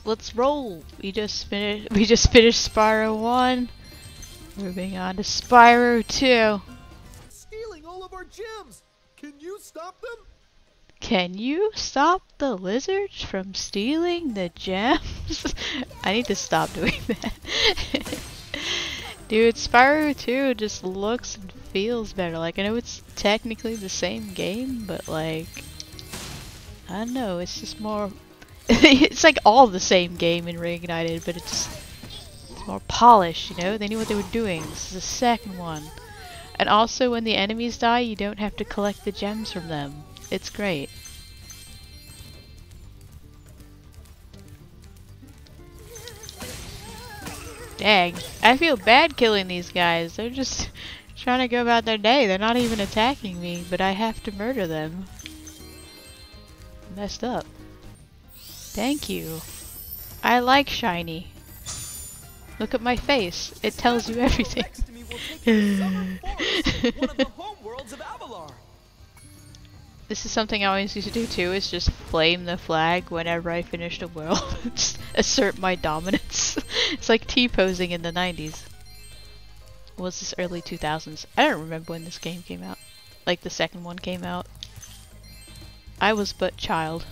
let's roll. We just finished Spyro 1. Moving on to Spyro 2. Stealing all of our gems. Can you stop them? Can you stop the lizards from stealing the gems? I need to stop doing that. Dude, Spyro 2 just looks and feels better. Like, I know it's technically the same game, but like, I don't know, it's just more... it's like all the same game in Reignited, but it's more polished, you know? They knew what they were doing. This is the second one. And also, when the enemies die, you don't have to collect the gems from them. It's great. Dang. I feel bad killing these guys. They're just trying to go about their day. They're not even attacking me, but I have to murder them. Messed up. Thank you. I like shiny. Look at my face. It tells you everything. This is something I always used to do too, is just flame the flag whenever I finished a world. Just assert my dominance. It's like T-posing in the 90s. Was this early 2000s? I don't remember when this game came out. Like the second one came out. I was but child.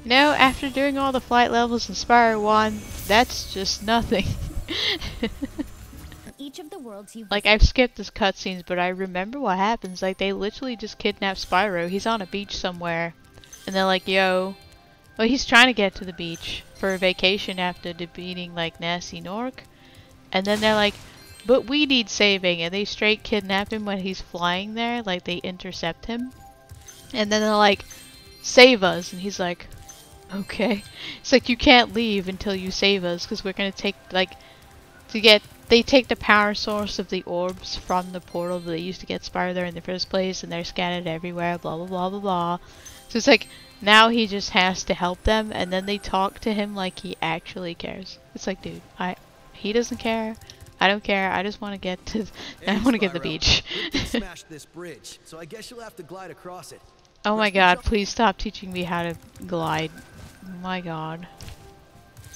You know, after doing all the flight levels in Spyro 1, that's just nothing. Each of the worlds you like, I've skipped the cutscenes, but I remember what happens. Like, they literally just kidnap Spyro. He's on a beach somewhere. And they're like, yo... Well, he's trying to get to the beach for a vacation after defeating, like, Nasty Nork. And then they're like, but we need saving. And they straight kidnap him when he's flying there. Like, they intercept him. And then they're like, save us. And he's like... Okay. It's like, you can't leave until you save us, because we're gonna take, like, they take the power source of the orbs from the portal that they used to get Spyro there in the first place, and they're scattered everywhere, blah blah blah blah blah. So it's like, now he just has to help them, and then they talk to him like he actually cares. It's like, dude, he doesn't care. I don't care. I just want to get to, I want to get to the beach. Smashed this bridge, so I guess you'll have to glide across it. Oh my god, please stop teaching me how to glide. Oh my god.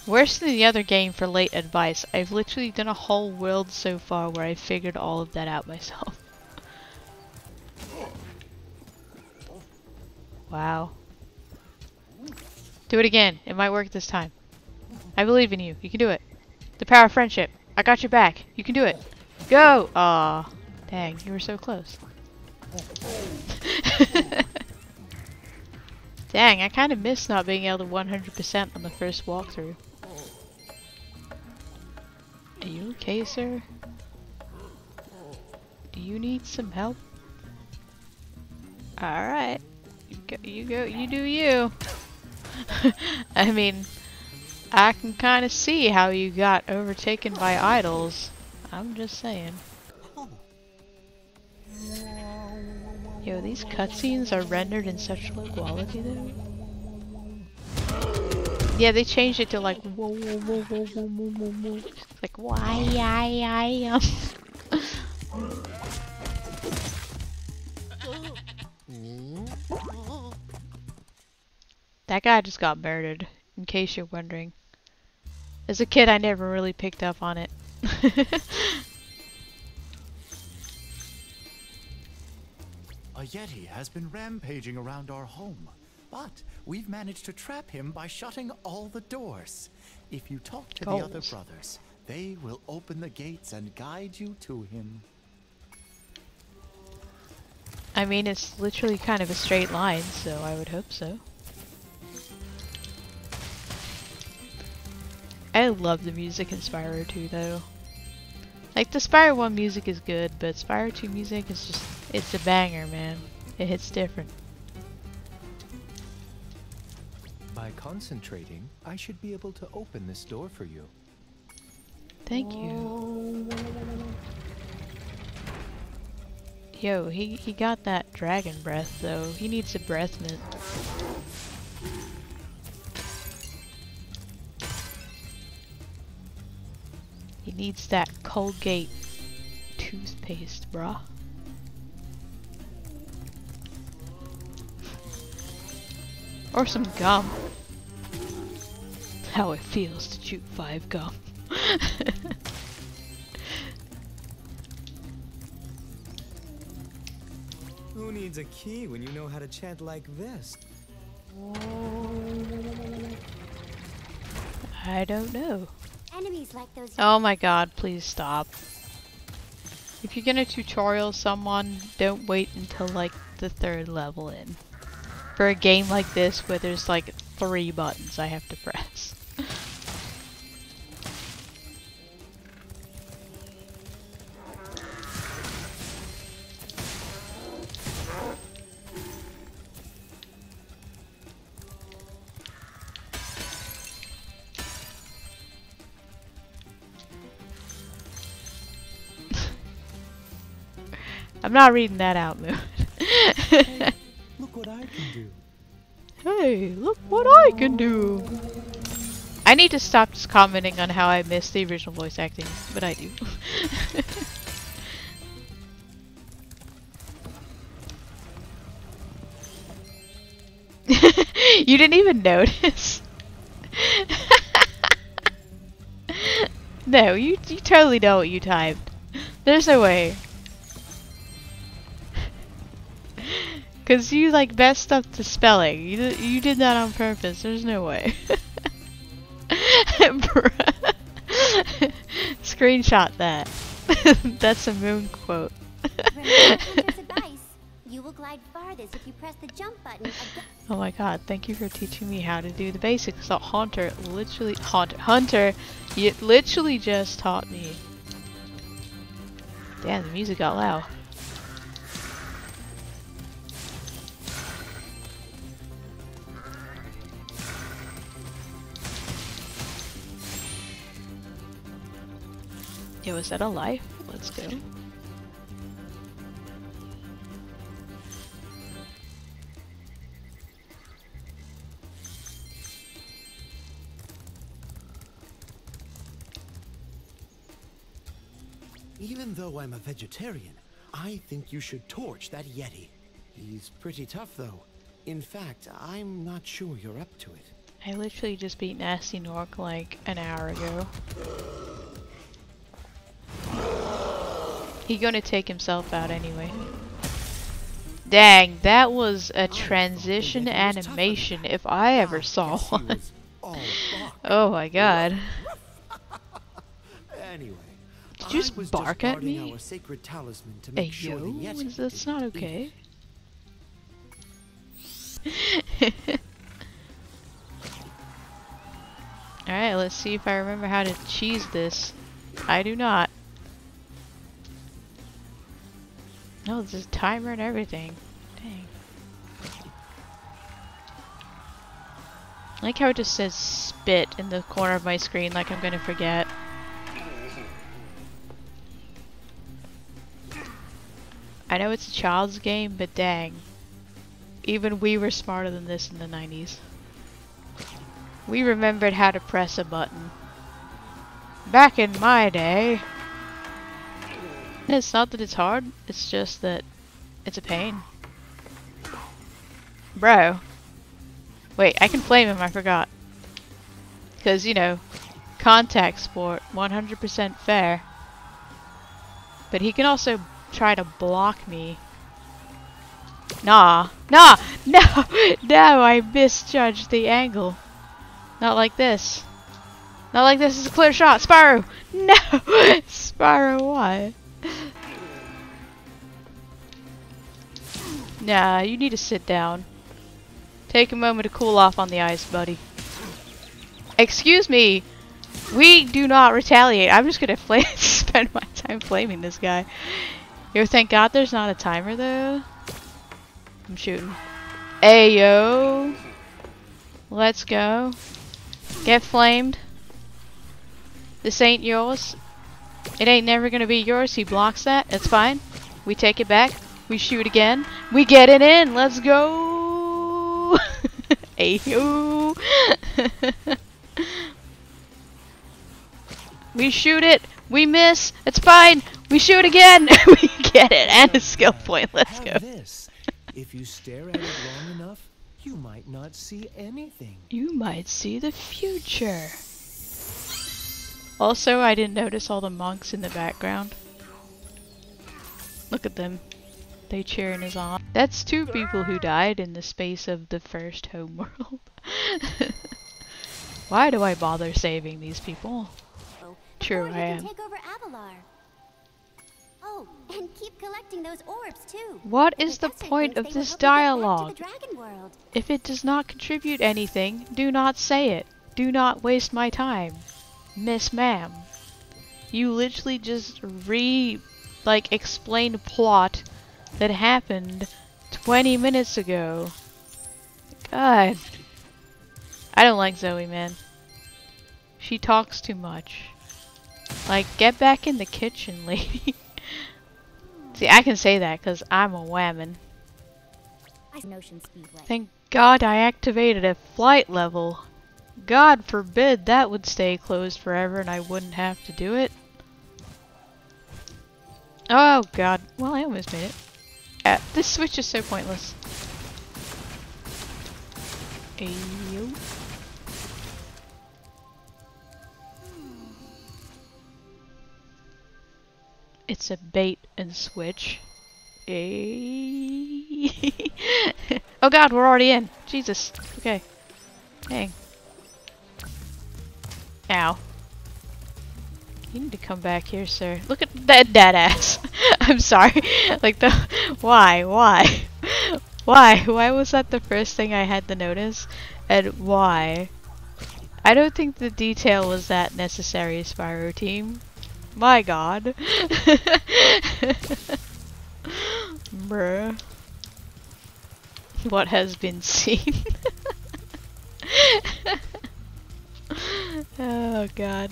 Worse than the other game for late advice. I've literally done a whole world so far where I figured all of that out myself. Wow. Do it again. It might work this time. I believe in you. You can do it. The power of friendship. I got your back. You can do it. Go! Aw. Dang, you were so close. Dang, I kind of missed not being able to 100% on the first walkthrough. Are you okay, sir? Do you need some help? Alright. You do you. I mean, I can kind of see how you got overtaken by idols. I'm just saying. Yo, these cutscenes are rendered in such low quality though. Yeah, they changed it to like whoa whoa whoa whoa whoa whoa whoa whoa. Like why I That guy just got murdered, in case you're wondering. As a kid I never really picked up on it. A Yeti has been rampaging around our home, but we've managed to trap him by shutting all the doors. If you talk to the other brothers, they will open the gates and guide you to him. I mean, it's literally kind of a straight line, so I would hope so. I love the music in Spyro 2 though. Like, the Spyro 1 music is good, but Spyro 2 music is just, it's a banger, man. It hits different. By concentrating, I should be able to open this door for you. Thank you. Yo, he got that dragon breath though. He needs a breath mint. He needs that Colgate toothpaste, bruh. Or some gum. How it feels to chew 5 gum. Who needs a key when you know how to chant like this? I don't know. Enemies like those. Oh my god, please stop. If you're gonna tutorial someone, don't wait until like the 3rd level in. For a game like this where there's like 3 buttons I have to press. I'm not reading that out, Moon. Hey, look what I can do. Hey, look what I can do. I need to stop just commenting on how I miss the original voice acting, but I do. You didn't even notice? No, you totally know what you typed. There's no way. Cause you like messed up the spelling. You did that on purpose. There's no way. Screenshot that. That's a Moon quote. You will glide farthest if you press the jump button again. Oh my god, thank you for teaching me how to do the basics. So Hunter, you literally just taught me. Damn, the music got loud. Yo, is that a life? Let's go. Even though I'm a vegetarian, I think you should torch that Yeti. He's pretty tough, though. In fact, I'm not sure you're up to it. I literally just beat Nasty Nork like an hour ago. He's gonna take himself out anyway. Dang, that was a transition animation if I ever saw one. Oh my god. Anyway, did you just bark at me? Our sacred talisman to Hey make sure the yo, Yeti that's not okay. Alright, let's see if I remember how to cheese this. I do not. No, there's a timer and everything. Dang. I like how it just says spit in the corner of my screen like I'm gonna forget. I know it's a child's game, but dang. Even we were smarter than this in the 90s. We remembered how to press a button. Back in my day. It's not that it's hard, it's just that it's a pain. Bro. Wait, I can flame him, I forgot. Because, you know, contact sport, 100% fair. But he can also try to block me. Nah. Nah! No! No, I misjudged the angle. Not like this. Not like this is a clear shot. Spyro! No! Spyro, why? Nah, you need to sit down. Take a moment to cool off on the ice, buddy. Excuse me! We do not retaliate. I'm just gonna spend my time flaming this guy. Yo, thank God there's not a timer though. I'm shooting. Ayo! Let's go. Get flamed. This ain't yours. It ain't never gonna be yours. He blocks that. It's fine. We take it back. We shoot again. We get it in. Let's go. Ayo. We shoot it. We miss. It's fine. We shoot again. We get it. And a skill point. Let's go. This. If you stare at it long enough, You might not see anything. You might see the future. Also, I didn't notice all the monks in the background. Look at them. They cheering us on. That's 2 people who died in the space of the first homeworld. Why do I bother saving these people? True, I am. Take over Avalar. Oh, and keep collecting those orbs too. What is the point of this dialogue? Dragon World. If it does not contribute anything, do not say it. Do not waste my time. Miss Ma'am. You literally just explained plot that happened 20 minutes ago. God. I don't like Zoe, man. She talks too much. Like, get back in the kitchen, lady. See, I can say that because I'm a whammon. Thank God I activated a flight level. God forbid that would stay closed forever and I wouldn't have to do it. Oh God. Well, I almost made it. Yeah, this switch is so pointless. Ayo. It's a bait and switch. Oh God, we're already in. Jesus. Okay. Dang. Ow. You need to come back here, sir. Look at that dead ass. I'm sorry. Like the why? Why was that the first thing I had to notice? And why? I don't think the detail was that necessary, Spyro team. My God. Bruh. What has been seen? Oh God.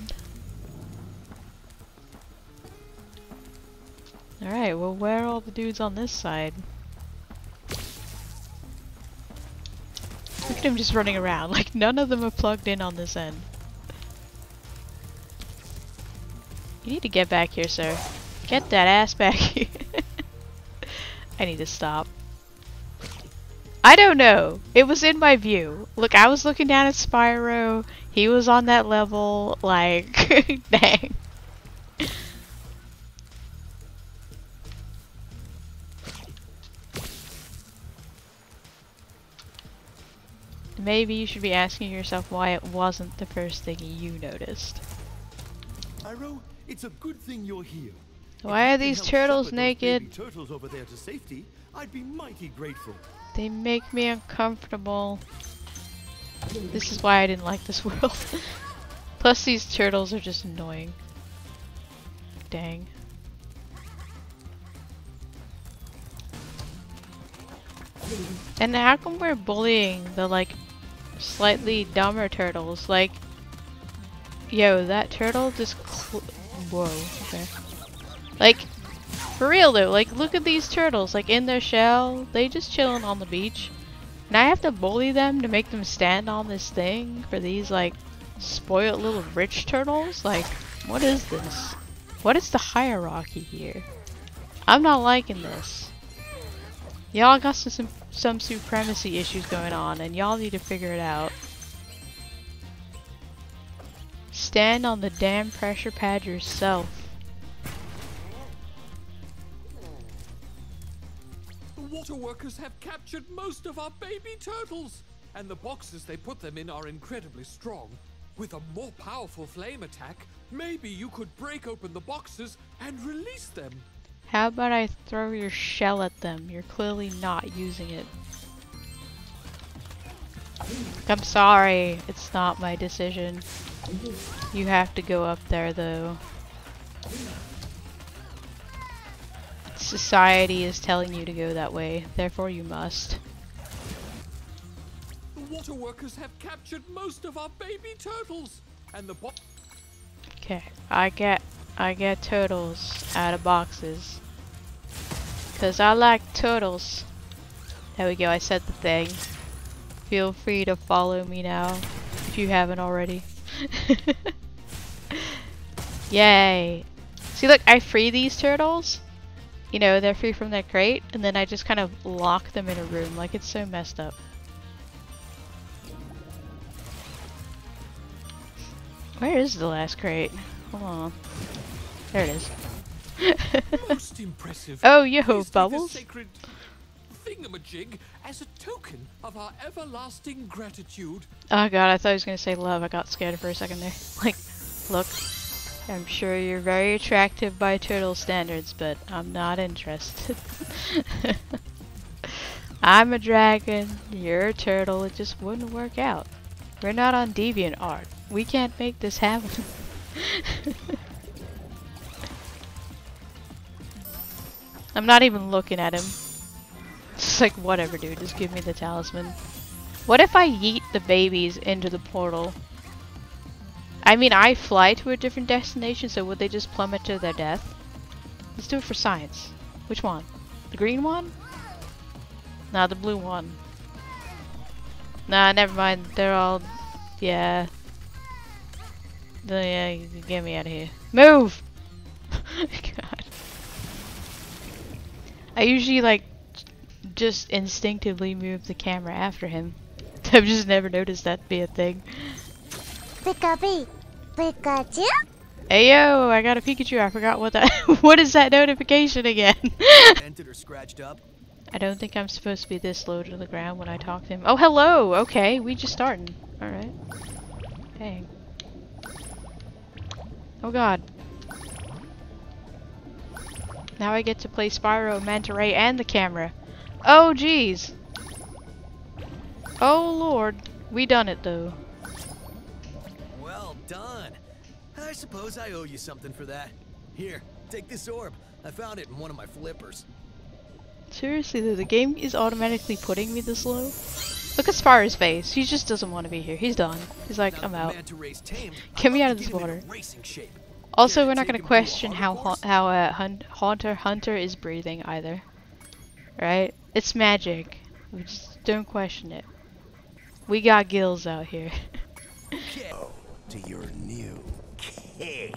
Alright, well, where are all the dudes on this side? Look at him just running around, like none of them are plugged in on this end. You need to get back here, sir. Get that ass back here. I need to stop. I don't know. It was in my view. Look, I was looking down at Spyro. He was on that level. Like, dang. Maybe you should be asking yourself why it wasn't the first thing you noticed. Spyro, it's a good thing you're here. Why are these turtles naked? Turtles over there to safety, I'd be mighty grateful. They make me uncomfortable. This is why I didn't like this world. Plus these turtles are just annoying. Dang. And how come we're bullying the like slightly dumber turtles? Like, yo, that turtle just whoa, okay. Like, for real though, like look at these turtles, like in their shell, they just chilling on the beach. And I have to bully them to make them stand on this thing for these like spoiled little rich turtles? Like, what is this? What is the hierarchy here? I'm not liking this. Y'all got some supremacy issues going on and y'all need to figure it out. Stand on the damn pressure pad yourself. The water workers have captured most of our baby turtles, and the boxes they put them in are incredibly strong. With a more powerful flame attack, maybe you could break open the boxes and release them. How about I throw your shell at them? You're clearly not using it. I'm sorry, it's not my decision. You have to go up there though. Society is telling you to go that way, therefore you must. The water workers have captured most of our baby turtles, and the Okay, I get turtles out of boxes. Cause I like turtles. There we go, I said the thing. Feel free to follow me now, if you haven't already. Yay! See look, I free these turtles. You know, they're free from their crate, and then I just kind of lock them in a room. Like, it's so messed up. Where is the last crate? Hold on. There it is. Most impressive. Oh, yo, Please take this Bubbles. sacred thingamajig as a token of our everlasting gratitude. Oh god, I thought he was gonna say love. I got scared for a second there. Like, look, I'm sure you're very attractive by turtle standards, but I'm not interested. I'm a dragon, you're a turtle, it just wouldn't work out. We're not on DeviantArt. We can't make this happen. I'm not even looking at him. It's like, whatever, dude, just give me the talisman. What if I yeet the babies into the portal? I mean, I fly to a different destination, so would they just plummet to their death? Let's do it for science. Which one? The green one? Nah, the blue one. Nah, never mind. They're all... yeah. Yeah, get me out of here. Move! God. I usually, like, just instinctively move the camera after him. I've just never noticed that be a thing. Pikachu. Pikachu. Hey yo, I got a Pikachu. I forgot what that. What is that notification again? Dented or scratched up? I don't think I'm supposed to be this low to the ground when I talk to him. Oh, hello. Okay, we just starting. All right. Dang. Oh god. Now I get to play Spyro, Manta Ray, and the camera. Oh jeez. Oh lord. We done it though. Well done. I suppose I owe you something for that. Here, take this orb. I found it in one of my flippers. Seriously though, the game is automatically putting me this low? Look at Spyro's face. He just doesn't want to be here. He's done. He's like, I'm out. Get me out of this water. Also, we're not going to question how Hunter is breathing either. Right? It's magic. We just don't question it. We got gills out here. To your new king.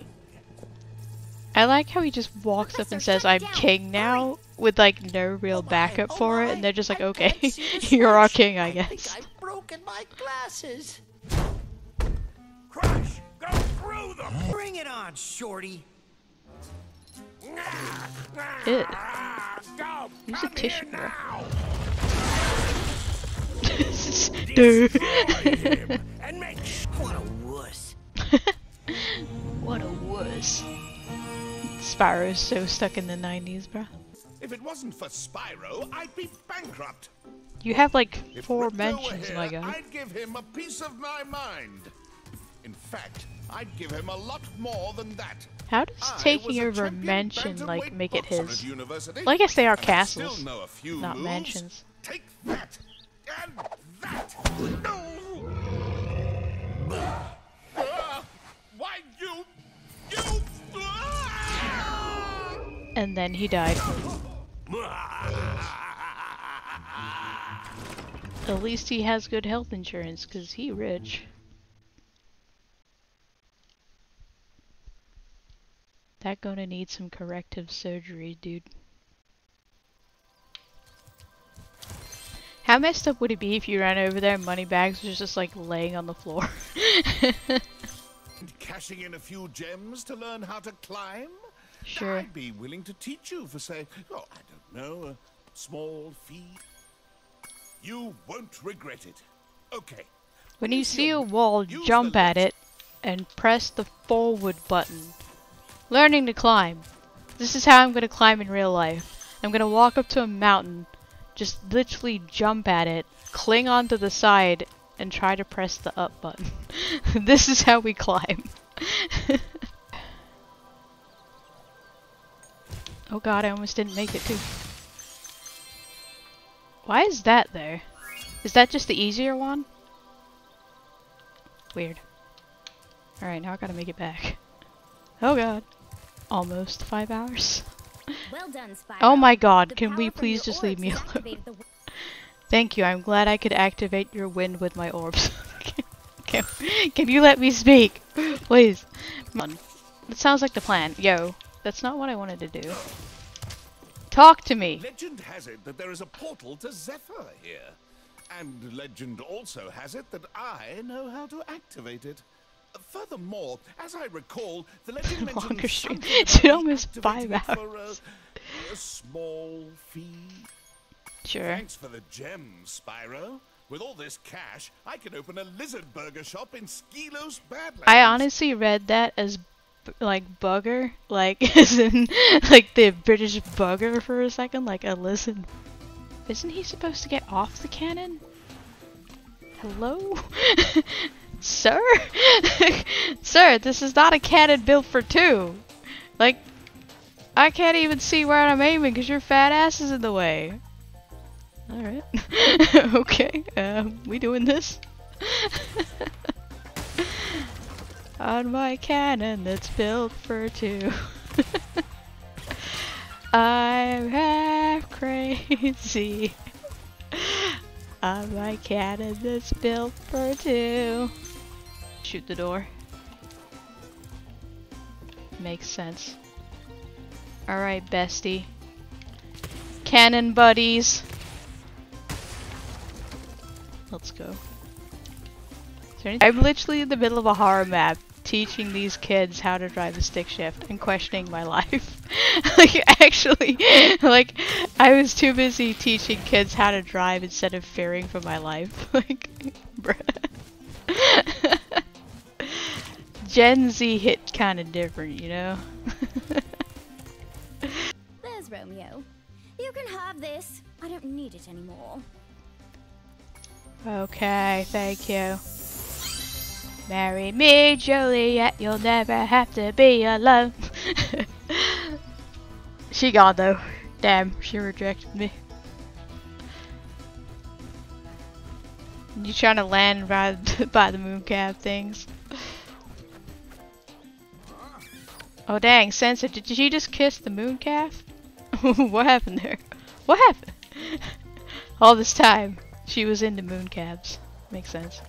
I like how he just walks up and says, I'm king now, with like no real backup for it, and they're just like, okay, you're our king, I guess. I've broken my glasses. Crush! Go through them! Bring it on, shorty. Ew. Go! Use a tissue roll. Destroy him and make What a wuss. What a wuss. Spyro's so stuck in the 90s, bro. If it wasn't for Spyro, I'd be bankrupt. You have like If 4 Ripto were mentions, here, my guy. I'd give him a piece of my mind. In fact, I'd give him a lot more than that. How does I taking was a over a champion mention like bantamweight make it boxer at his? university, Well, I guess they are and I castles, still know a few not moves. mansions. Take that and that. Why you? And then he died. At least he has good health insurance, cause he rich. That gonna need some corrective surgery, dude. How messed up would it be if you ran over there and Moneybags was just like laying on the floor? Cashing in a few gems to learn how to climb? Sure. I'd be willing to teach you for, say, oh, I don't know, a small fee. You won't regret it. Okay. When you see a wall, jump at it and press the forward button. Learning to climb. This is how I'm gonna climb in real life. I'm gonna walk up to a mountain, just literally jump at it, cling onto the side, and try to press the up button. This is how we climb. Oh god, I almost didn't make it too. Why is that there? Is that just the easier one? Weird. Alright, now I gotta make it back. Oh god. Almost 5 hours. Well done, Spyro. Oh my god, The can we power from please your just leave orbs me has alone? activated the Thank you, I'm glad I could activate your wind with my orbs. Can you let me speak? Please. Come on. That sounds like the plan. Yo, that's not what I wanted to do. Talk to me! Legend has it that there is a portal to Zephyr here. And legend also has it that I know how to activate it. Furthermore, as I recall, the legend mentions Longer stream. something It's about almost activating 5 it for hours. a small fee. Sure. Thanks for the gems, Spyro. With all this cash, I can open a lizard burger shop in Skilos Badlands. I honestly read that as like bugger, like as in like the British bugger for a second, like a lizard. Isn't he supposed to get off the cannon? Hello? Sir? Sir, this is not a cannon built for two. Like, I can't even see where I'm aiming because your fat ass is in the way. Alright. Okay, we doing this? On my cannon that's built for two. I'm half crazy. On my cannon that's built for two. Shoot the door. Makes sense. Alright, bestie. Cannon buddies. Let's go. I'm literally in the middle of a horror map teaching these kids how to drive a stick shift and questioning my life. Like, actually, like, I was too busy teaching kids how to drive instead of fearing for my life. Like, bruh. Gen Z hit kind of different, you know? There's Romeo. You can have this. I don't need it anymore. Okay, thank you. Marry me, Juliet, you'll never have to be alone. She gone though. Damn, she rejected me. You trying to land by the mooncalf things? Oh dang, Sensor, did she just kiss the mooncalf? What happened there? What happened? All this time, she was into mooncalves. Makes sense.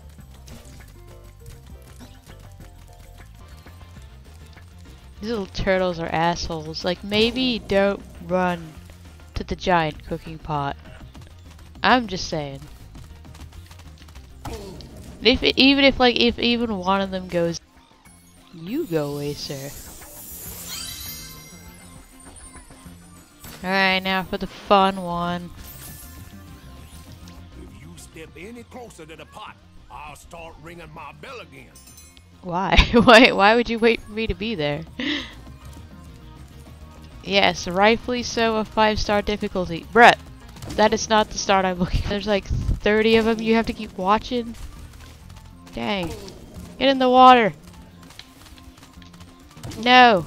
These little turtles are assholes. Like, maybe don't run to the giant cooking pot. I'm just saying. If even one of them goes, you go away, sir. Alright, now for the fun one. If you step any closer to the pot, I'll start ringing my bell again. Why? Why would you wait for me to be there? Yes, rightfully so, a 5-star difficulty. Brett, that is not the start I'm looking for. There's like 30 of them you have to keep watching. Dang. Get in the water. No.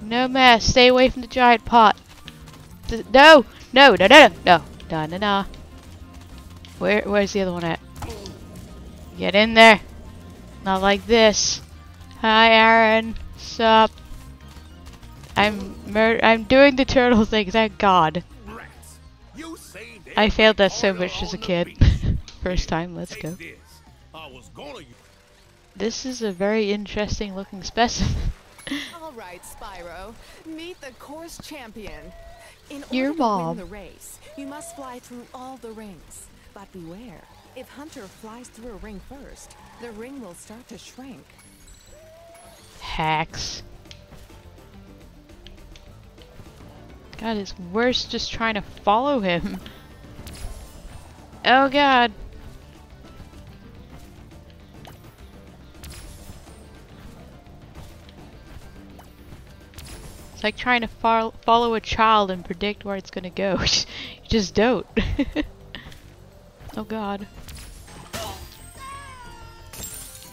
No mess. Stay away from the giant pot. No! No, no, no, no, no. No, no, no. Where's the other one at? Get in there. Not like this. Hi, Aaron. Sup? I'm doing the turtle thing, thank God. I failed that so much as a kid. First time, let's go. This is a very interesting looking specimen. Alright, Spyro. Meet the course champion. In Your order mom. to win the race, you must fly through all the rings. But beware, if Hunter flies through a ring first, the ring will start to shrink. Hacks. God, it's worse just trying to follow him. Oh God. It's like trying to follow a child and predict where it's gonna go. You just don't. Oh God.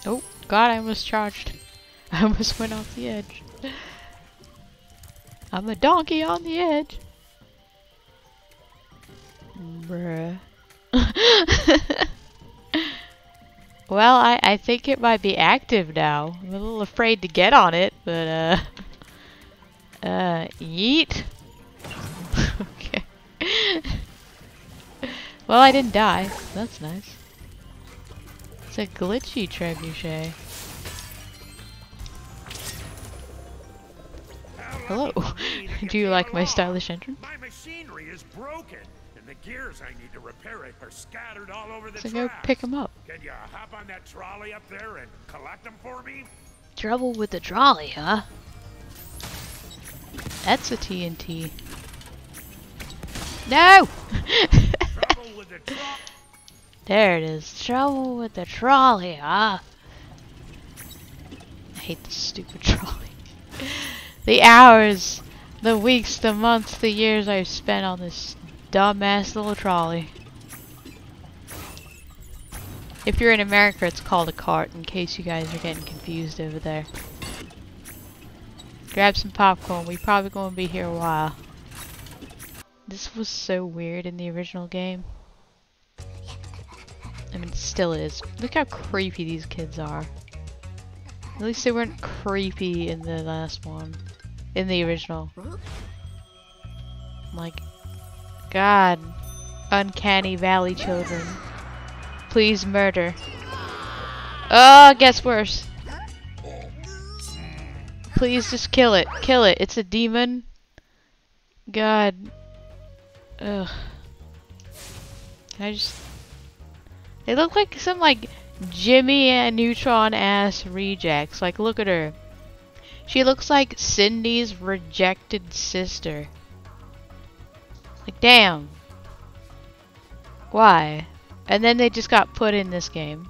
Oh God, I almost charged. I almost went off the edge. I'm a donkey on the edge. Bruh. Well, I think it might be active now. I'm a little afraid to get on it, but yeet. Okay. Well, I didn't die. That's nice. It's a glitchy trebuchet. Hello. Do you like my stylish entrance? My machinery is broken, and and the gears I need to repair it are scattered all over the So tracks. go pick them up. Can you hop on that trolley up there and collect them for me? Trouble with the trolley, huh? That's a TNT. No! Trouble with the trolley. There it is. Trouble with the trolley, huh? I hate this stupid trolley. The hours, the weeks, the months, the years I've spent on this dumbass little trolley. If you're in America, it's called a cart, in case you guys are getting confused over there. Grab some popcorn, we probably gonna be here a while. This was so weird in the original game. I mean, it still is. Look how creepy these kids are. At least they weren't creepy in the last one. In the original. Like, God. Uncanny Valley children. Please murder. Oh, it gets worse. Please just kill it. Kill it. It's a demon. God. Ugh. Can I just... They look like some, like, Jimmy and Neutron ass rejects. Like, look at her. She looks like Cindy's rejected sister. Like, damn. Why? And then they just got put in this game.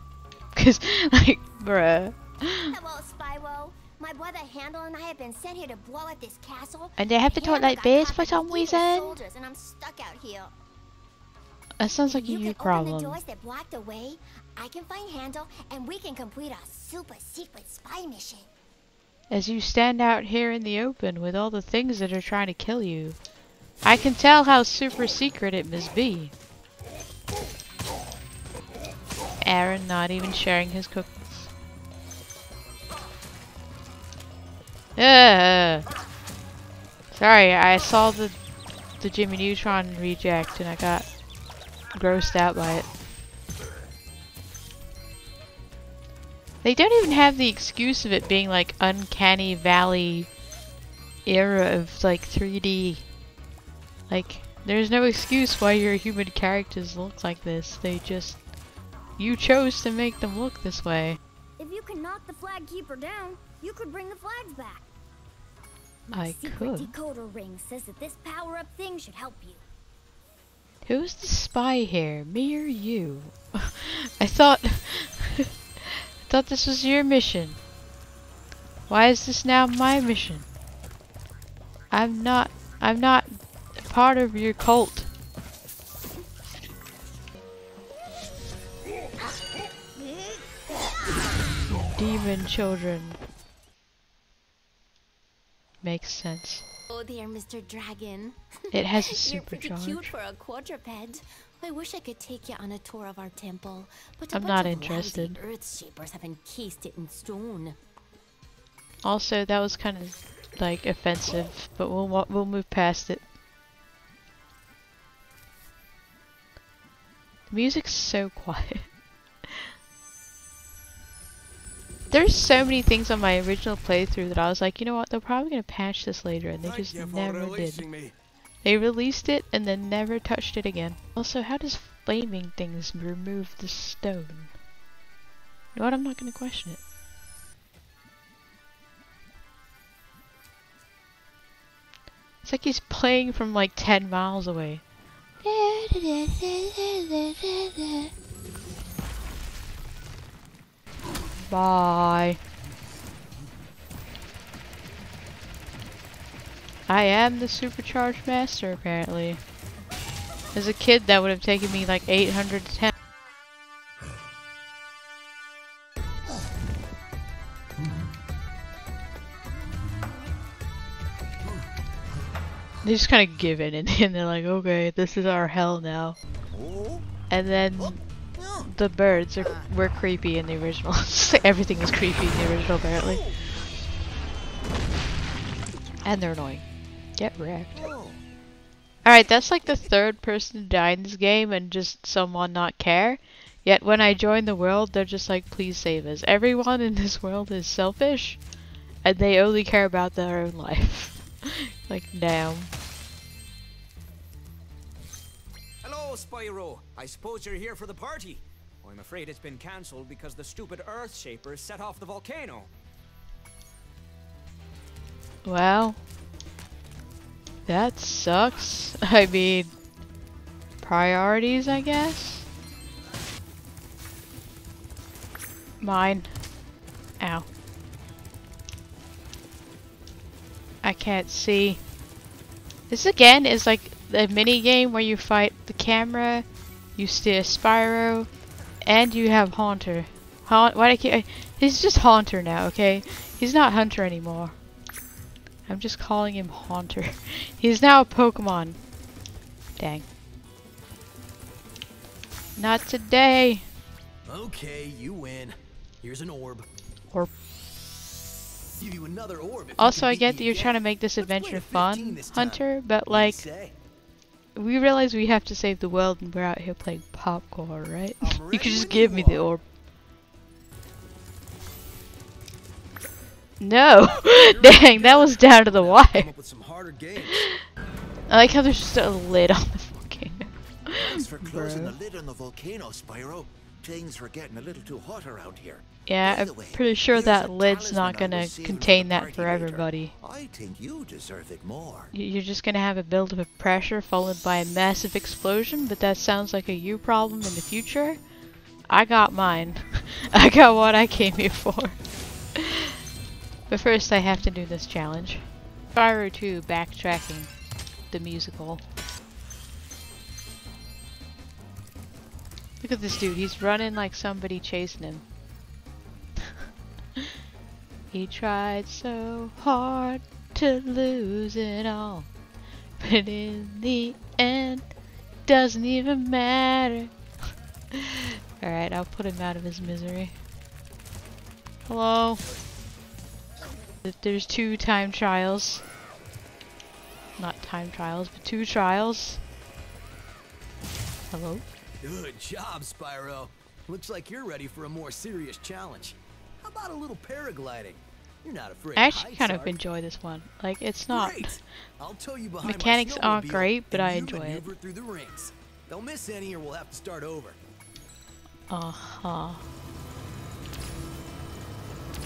Cause, like, bruh. Hello, Spyro. My brother Handel and I have been sent here to blow up this castle. And they have to talk like this for some reason? And I'm stuck out here. That sounds like a you problem. Open the doors that block the way. I can find Handel, and we can complete our super secret spy mission. As you stand out here in the open with all the things that are trying to kill you, I can tell how super secret it must be. Aaron not even sharing his cookies. Sorry, I saw the Jimmy Neutron reject and I got grossed out by it. They don't even have the excuse of it being like Uncanny Valley era of like 3D. Like, there's no excuse why your human characters look like this. They just... You chose to make them look this way. If you can knock the flag keeper down, you could bring the flags back. My secret could. decoder ring says that this power-up thing should help you. Who's the spy here? Me or you? I thought... I thought this was your mission. Why is this now my mission? I'm not part of your cult. Demon children. Makes sense. Oh there, Mr. Dragon. It has a You're pretty supercharge. cute for a quadruped. I wish I could take you on a tour of our temple, but I'm not interested. Earth shapers have encased it in stone. Also, that was kind of like offensive, but we'll move past it. The music's so quiet. There's so many things on my original playthrough that I was like, you know what, they're probably gonna patch this later, and they just never did. They released it and then never touched it again. Also, how does flaming things remove the stone? You know what, I'm not gonna question it. It's like he's playing from like 10 miles away. Bye. I am the supercharged master, apparently. As a kid, that would have taken me like 800 attempts. They just kind of give in, and they're like, okay, this is our hell now. And then the birds were creepy in the original. Everything was creepy in the original, apparently. And they're annoying. Get wrecked. Alright, that's like the third person to die in this game and just someone not care. Yet when I join the world, they're just like, please save us. Everyone in this world is selfish, and they only care about their own life. Like, damn. Hello, Spyro. I suppose you're here for the party. I'm afraid it's been cancelled because the stupid Earth Shapers set off the volcano. Well, that sucks. I mean, priorities, I guess? Mine. Ow. I can't see. This again is like the mini game where you fight the camera, you steer Spyro, and you have Haunter. He's just Haunter now, okay? He's not Hunter anymore. I'm just calling him Haunter. He's now a Pokemon. Dang. Not today. Okay, you win. Here's an orb. Orb. Give you another orb. Also, I get that you're trying to make this adventure fun, Hunter, but like, we realize we have to save the world and we're out here playing popcorn, right? You could just give me the orb. No! Dang, that was down to the wire. I like how there's just a lid on the volcano. Thanks for closing the lid on the volcano, Spyro. Things were getting a little too hot around here. Yeah, I'm pretty sure that lid's not gonna contain that for everybody. I think you deserve it more. You're just gonna have a buildup of pressure followed by a massive explosion, but that sounds like a you problem in the future. I got mine. I got what I came here for. But first I have to do this challenge. Spyro 2 Backtracking, the musical. Look at this dude, he's running like somebody chasing him. He tried so hard to lose it all, but in the end, doesn't even matter. Alright, I'll put him out of his misery. Hello? There's 2 time trials. Not time trials, but 2 trials. Hello? Good job, Spyro. Looks like you're ready for a more serious challenge. How about a little paragliding? You're not afraid. I actually kind of enjoy this one. Like, it's not... I'll tow you behind mechanics my aren't great, but and I you enjoy it. maneuver through the rings. Don't miss any or we'll have to start over. Uh-huh.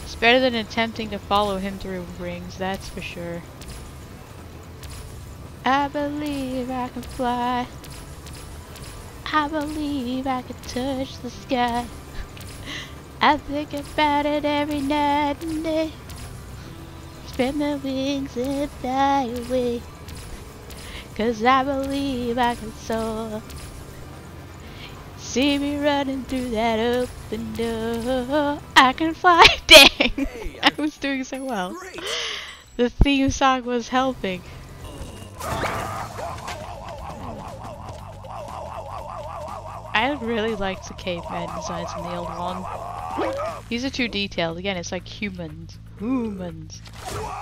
It's better than attempting to follow him through rings, that's for sure. I believe I can fly. I believe I can touch the sky. I think about it every night and day. Spread my wings and fly away. 'Cause I believe I can soar. See me running through that open door. I can fly. Dang! Hey, I was doing so well. Great. The theme song was helping. I really liked the caveman designs in the old one. These are too detailed. Again, it's like humans. Humans.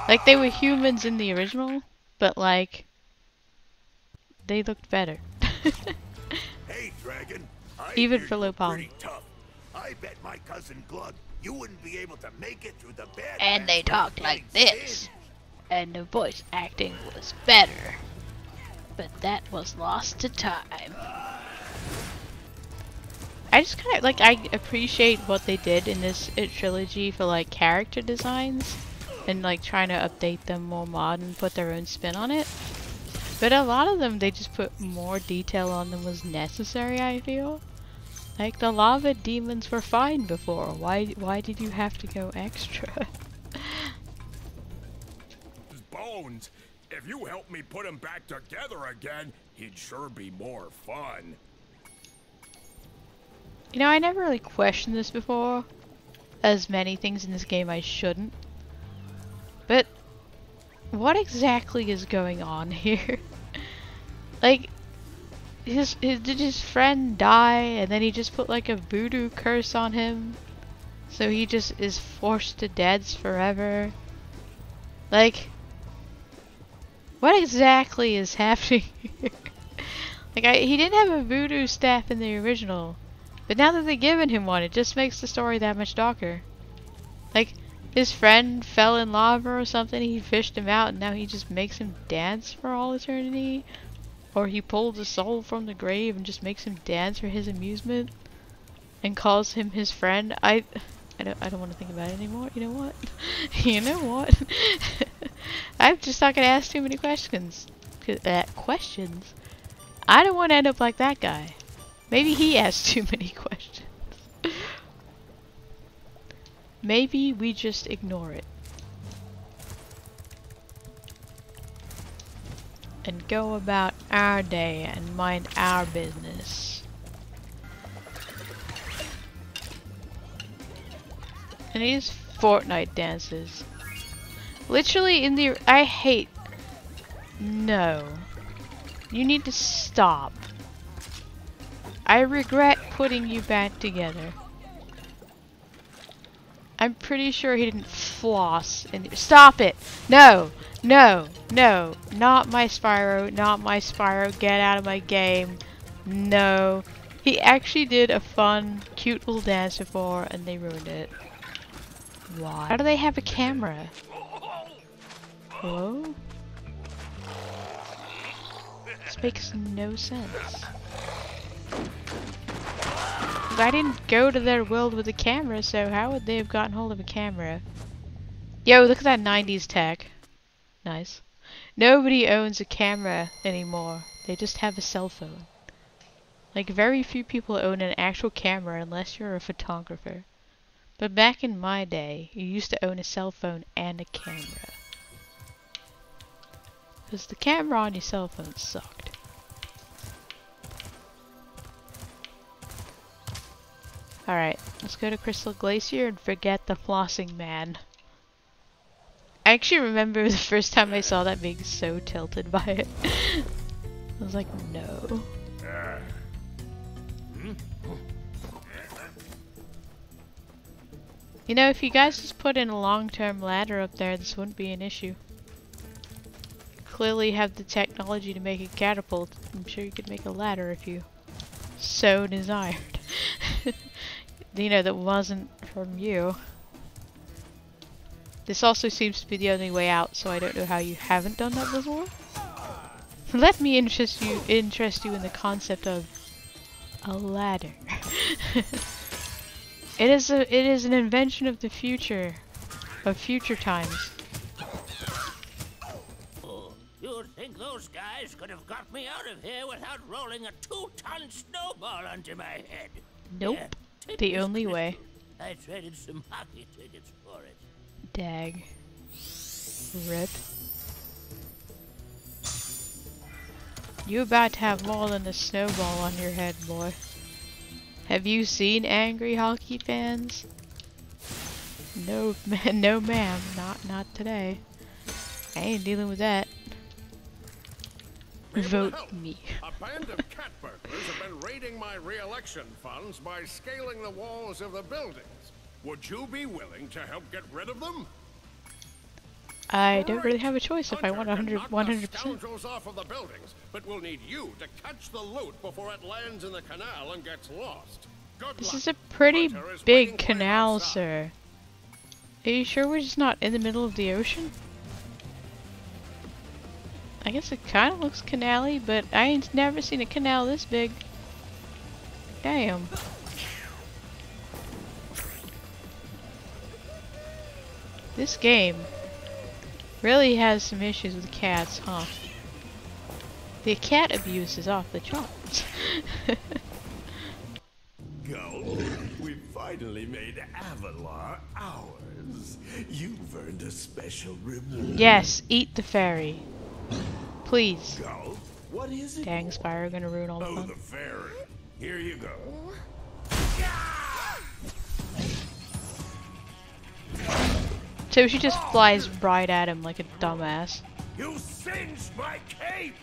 Like they were humans in the original, but like they looked better. Hey, Dragon. Even for low poly. I bet my cousin Glug, you wouldn't be able to make it through the bad. And they talked like this. And the voice acting was better. But that was lost to time. I just kind of like, I appreciate what they did in this trilogy for like character designs and like trying to update them more modern, put their own spin on it. But a lot of them, they just put more detail on than was necessary, I feel. Like the lava demons were fine before. Why did you have to go extra? Bones, if you help me put him back together again, he'd sure be more fun. You know, I never really questioned this before. As many things in this game I shouldn't. But what exactly is going on here? Like, did his friend die and then he just put like a voodoo curse on him? So he just is forced to deaths forever? Like, what exactly is happening here? Like, he didn't have a voodoo staff in the original. But now that they've given him one, it just makes the story that much darker. Like, his friend fell in lava or something, he fished him out, and now he just makes him dance for all eternity. Or he pulls a soul from the grave and just makes him dance for his amusement and calls him his friend. I don't want to think about it anymore. You know what? You know what? I'm just not gonna ask too many questions. Questions? I don't want to end up like that guy. Maybe he asks too many questions. Maybe we just ignore it. And go about our day and mind our business. And these Fortnite dances. Literally in the... I hate... No. You need to stop. I regret putting you back together. I'm pretty sure he didn't floss. Stop it! No! No! No! Not my Spyro. Not my Spyro. Get out of my game. No. He actually did a fun, cute little dance before and they ruined it. Why? How do they have a camera? Hello? This makes no sense. I didn't go to their world with a camera, so how would they have gotten hold of a camera? Yo, look at that 90s tech. Nice. Nobody owns a camera anymore. They just have a cell phone. Like, very few people own an actual camera unless you're a photographer. But back in my day, you used to own a cell phone and a camera. Because the camera on your cell phone sucked. Alright, let's go to Crystal Glacier and forget the flossing man. I actually remember the first time I saw that being so tilted by it. I was like, no. You know, if you guys just put in a long-term ladder up there, this wouldn't be an issue. Clearly have the technology to make a catapult. I'm sure you could make a ladder if you so desired. You know, that wasn't from you. This also seems to be the only way out, so I don't know how you haven't done that before. Let me interest you in the concept of a ladder. It is an invention of the future, of future times. Oh, you'd think those guys could have got me out of here without rolling a 2-ton snowball onto my head. Nope. The only way. I traded some hockey tickets for it. Dag. Rip. You about to have more than a snowball on your head, boy. Have you seen angry hockey fans? No, no ma'am. Not today. I ain't dealing with that. Vote me. A band of cat burglars have been raiding my re-election funds by scaling the walls of the buildings. Would you be willing to help get rid of them? I don't really have a choice if I want 100%. Scoundrels off of the buildings, but we'll need you to catch the loot before it lands in the canal and gets lost. Good This luck. is a pretty big canal, sir. Are you sure we're just not in the middle of the ocean? I guess it kind of looks canal-y, but I ain't never seen a canal this big. Damn. This game really has some issues with cats, huh? The cat abuse is off the charts. Go. We finally made Avalar ours. You've earned a special reward. Yes, eat the fairy. Please. Go. What is it? Dang, Spyro gonna ruin all the fun. Oh, the fairy. Here you go. So she just flies right at him like a dumbass. You singed my cape!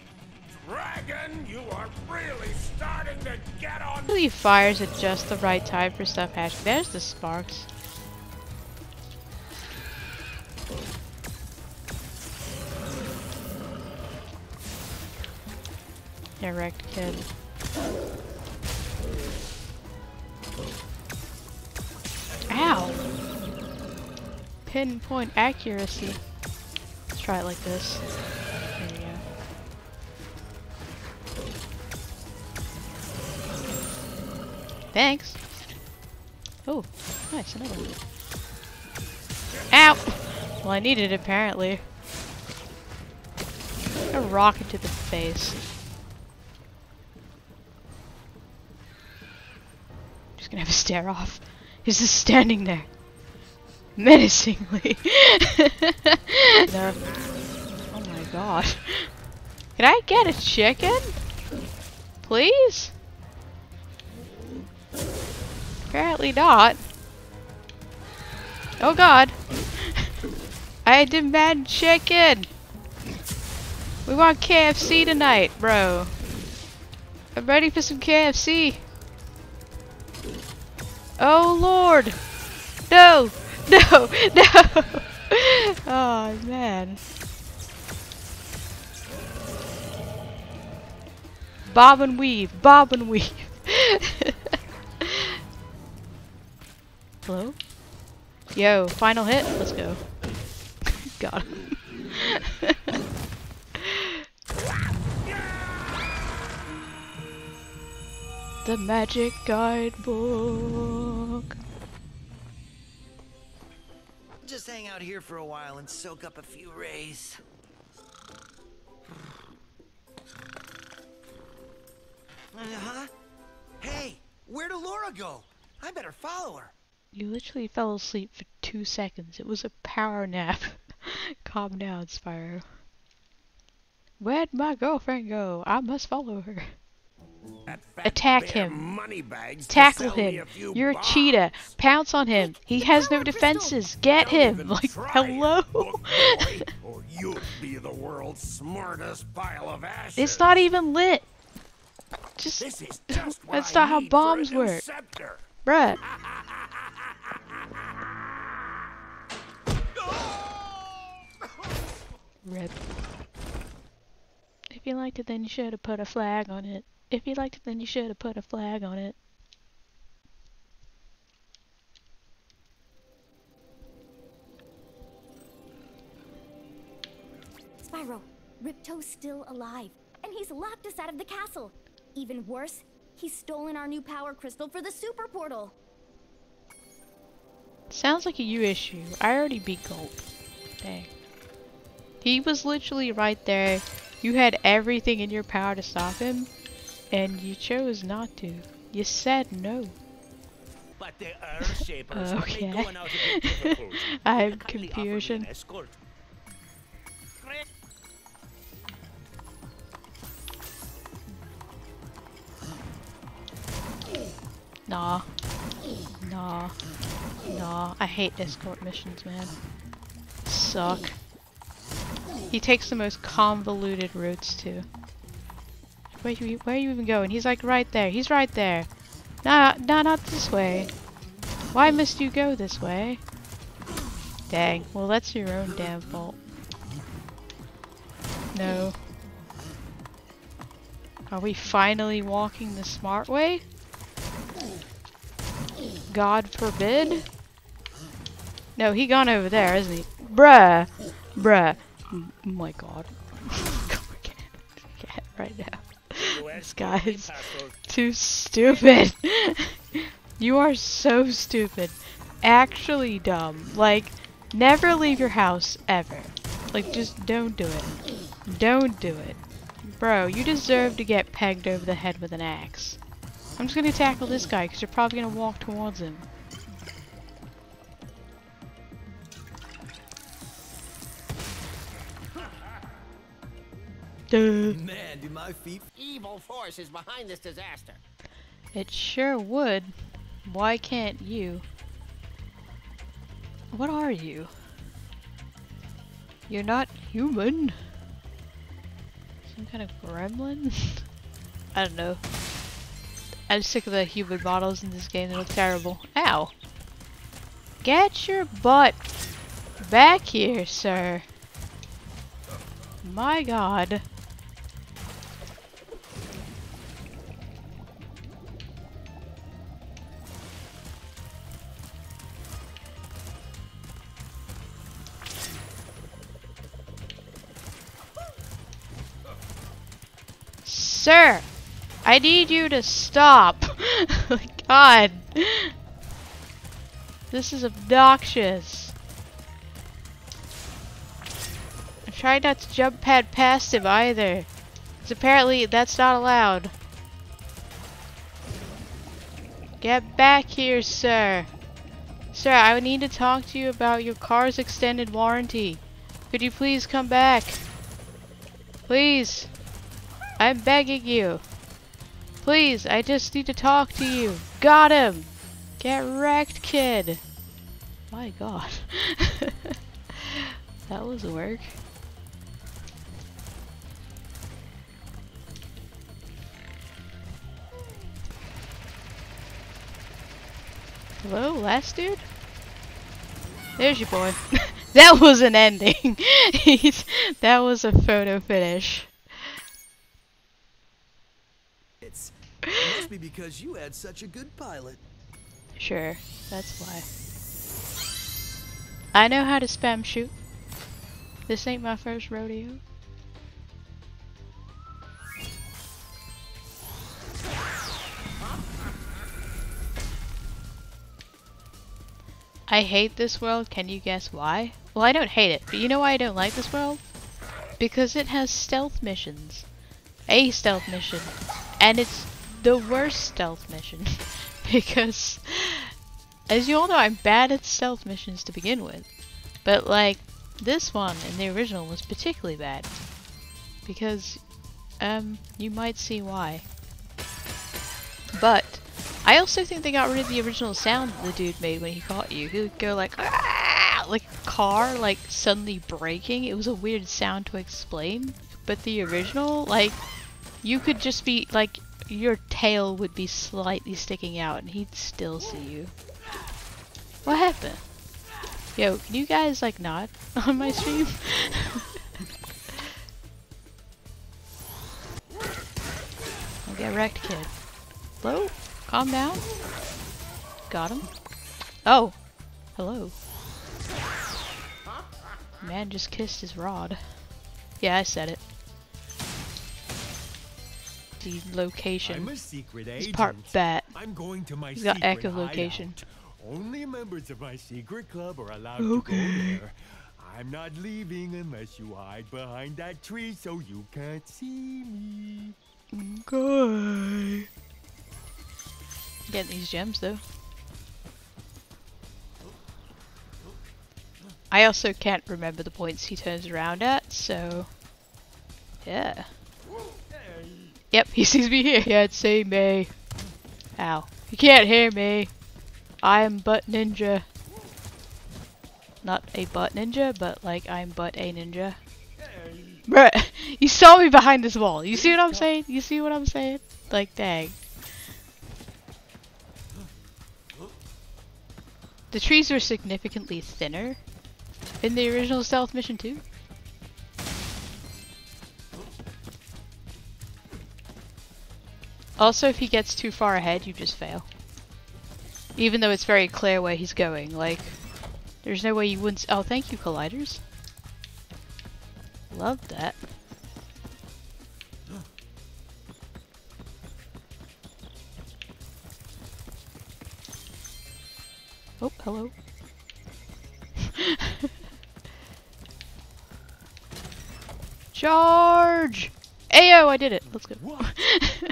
Dragon, you are really starting to get on. He fires at just the right time for stuff hashing. There's the sparks. Direct kid. Ow! Pinpoint accuracy. Let's try it like this. There we go. Thanks. Oh, nice, another one. Ow! Well, I needed it, apparently. A rocket to the face. Just gonna have a stare off. He's just standing there. Menacingly. No. Oh my god. Can I get a chicken? Please? Apparently not. Oh god. I demand chicken! We want KFC tonight, bro. I'm ready for some KFC. Oh lord! No! No! No! Oh man. Bob and weave. Bob and weave. Hello? Yo, final hit. Let's go. Got him. The magic guidebook. Just hang out here for a while and soak up a few rays. Uh-huh. Hey, where'd Laura go? I better follow her. You literally fell asleep for 2 seconds. It was a power nap. Calm down, Spyro. Where'd my girlfriend go? I must follow her. Attack him. Tackle him. You're a cheetah. Pounce on him. He has no defenses. Get him. Like, hello? Or you'll be the world's smartest pile of ashes. It's not even lit. Just that's not how bombs work. Bruh. Rip. If you liked it, then you should have put a flag on it. If you liked it, then you should have put a flag on it. Spyro, Ripto's still alive, and he's locked us out of the castle. Even worse, he's stolen our new power crystal for the super portal. Sounds like a you issue. I already beat Gulp. Dang. He was literally right there. You had everything in your power to stop him, and you chose not to. You said no. But the Earth Shapers Okay. going out a bit difficult. I They have kindly offered me confusion. an escort. Nah. Nah. Nah. I hate escort missions, man. Suck. He takes the most convoluted routes too. Where are you even going? He's like right there. He's right there. Nah, not this way. Why must you go this way? Dang. Well, that's your own damn fault. No. Are we finally walking the smart way? God forbid. No, he gone over there, isn't he? Bruh. Bruh. Oh my god. Can't right now. This guy is too stupid. You are so stupid. Actually dumb. Like, never leave your house ever. Like, just don't do it. Don't do it. Bro, you deserve to get pegged over the head with an axe. I'm just gonna tackle this guy because you're probably gonna walk towards him. Duh. Man, do my feet... Evil force is behind this disaster. It sure would. Why can't you? What are you? You're not human. Some kind of gremlin? I don't know. I'm sick of the human models in this game. They look terrible. Ow! Get your butt back here, sir. My god. Sir! I need you to stop! Like, God! This is obnoxious. I'm trying not to jump pad past him either. Because apparently that's not allowed. Get back here, sir. Sir, I need to talk to you about your car's extended warranty. Could you please come back? Please. I'm begging you. Please, I just need to talk to you. Got him! Get wrecked, kid. My god. That was work. Hello, last dude? There's your boy. That was an ending. That was a photo finish. It must be because you had such a good pilot. Sure, that's why. I know how to spam shoot. This ain't my first rodeo. I hate this world. Can you guess why? Well, I don't hate it, but you know why I don't like this world? Because it has stealth missions. A stealth mission. And it's the worst stealth mission. Because, as you all know, I'm bad at stealth missions to begin with. But, like, this one in the original was particularly bad. Because, you might see why. But, I also think they got rid of the original sound the dude made when he caught you. He would go like, "Ah!" Like a car, like, suddenly braking. It was a weird sound to explain. But the original, like, you could just be, like, your tail would be slightly sticking out and he'd still see you. What happened? Yo, can you guys, like, not on my stream? I'll get wrecked, kid. Hello? Calm down. Got him. Oh! Hello. Man just kissed his rod. Yeah, I said it. The location. I'm a secret agent. He's part bat. I'm going to my He's got secret echolocation. hideout. Only members of my secret club are allowed to go there. I'm not leaving unless you hide behind that tree so you can't see me. Okay. Getting these gems though. I also can't remember the points he turns around at, so yeah. Yep, he sees me here. Can't see me. Ow. You can't hear me. I am but ninja. Not a butt ninja, but like I'm but a ninja. Bruh, you saw me behind this wall. You see what I'm saying? You see what I'm saying? Like, dang. The trees were significantly thinner in the original stealth mission too. Also, if he gets too far ahead, you just fail. Even though it's very clear where he's going, like, there's no way you wouldn't oh, thank you, colliders. Love that. Oh, hello. Charge! Ayo, I did it. Let's go. What?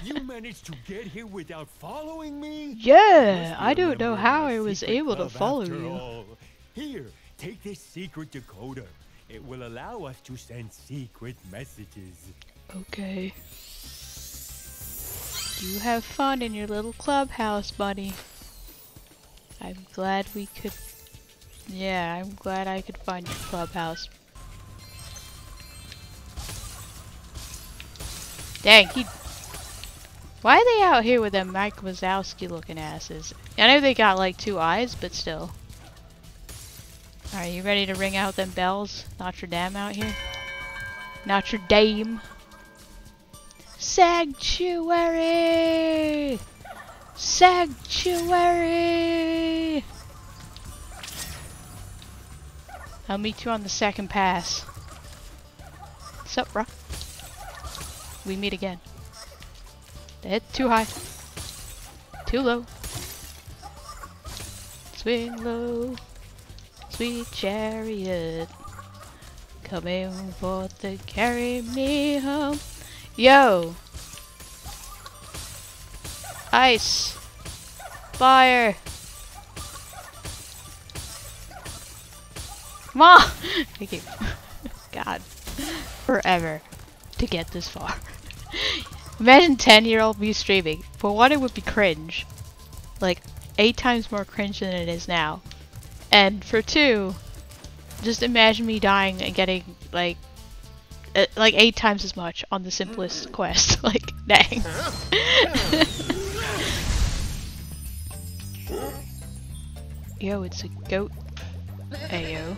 You managed to get here without following me? Yeah, I don't know how I was able to follow you. All. Here, take this secret decoder. It will allow us to send secret messages. Okay. You have fun in your little clubhouse, buddy. I'm glad we could... Yeah, I'm glad I could find your clubhouse. Dang, he... Why are they out here with them Mike Wazowski looking asses? I know they got like 2 eyes, but still. Alright, you ready to ring out them bells? Notre Dame out here? Notre Dame. Sanctuary! Sanctuary! I'll meet you on the second pass. What's up, bro? We meet again. The hit too high. Too low. Swing low, sweet chariot, coming forth to carry me home. Yo! Ice! Fire! Come on! Thank you. God. Forever to get this far. Imagine 10-year-old me streaming. For one, it would be cringe. Like, 8 times more cringe than it is now. And for 2, just imagine me dying and getting, like 8 times as much on the simplest quest. Like, dang. Yo, it's a goat. Ayo.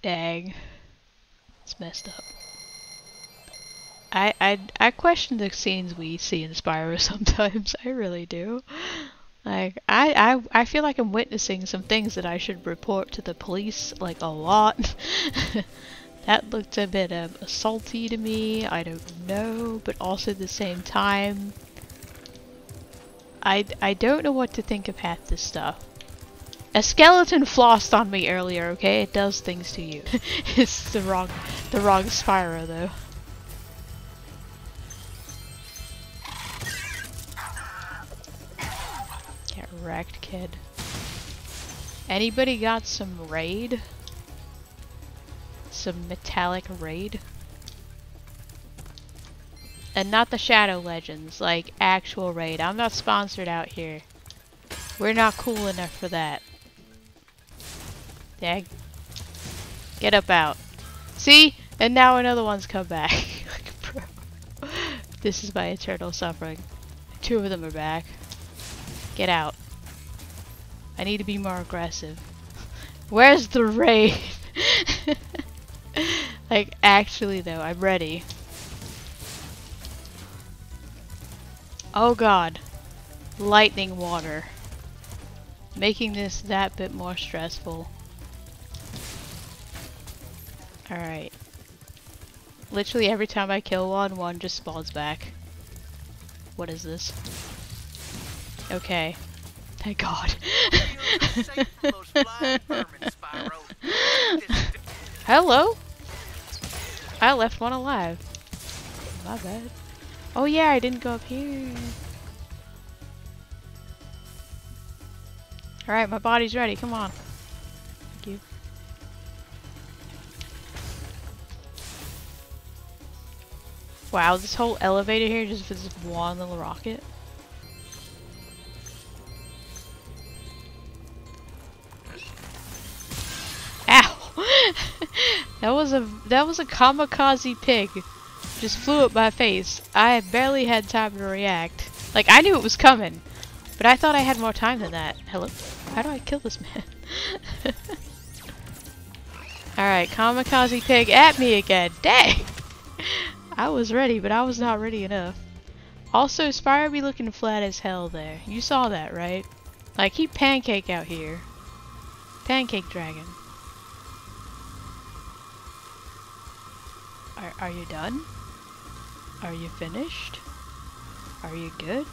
Dang. It's messed up. I question the scenes we see in Spyro sometimes. I really do. Like, I feel like I'm witnessing some things that I should report to the police, like, a lot. That looked a bit assaulty to me. I don't know, but also at the same time, I don't know what to think of half this stuff. A skeleton flossed on me earlier, okay? It does things to you. It's the wrong Spyro though. Get wrecked, kid. Anybody got some raid? Some metallic raid? And not the Shadow Legends, like actual raid. I'm not sponsored out here. We're not cool enough for that. Dang. Get up out. See? And now another one's come back. Like, bro. This is my eternal suffering. 2 of them are back. Get out. I need to be more aggressive. Where's the raid? Like, actually though, I'm ready. Oh god. Lightning water. Making this that bit more stressful. Alright. Literally every time I kill one just spawns back. What is this? Okay. Thank god. Hello? I left one alive. My bad. Oh yeah, I didn't go up here. Alright, my body's ready. Come on. Thank you. Wow, this whole elevator here just for this one little rocket. Ow! that was a kamikaze pig. Just flew at my face. I barely had time to react. Like, I knew it was coming, but I thought I had more time than that. Hello? How do I kill this man? Alright, kamikaze pig at me again. Dang! I was ready, but I was not ready enough. Also, Spyro be looking flat as hell there. You saw that, right? Like, he pancake out here. Pancake dragon. Are you done? Are you finished? Are you good?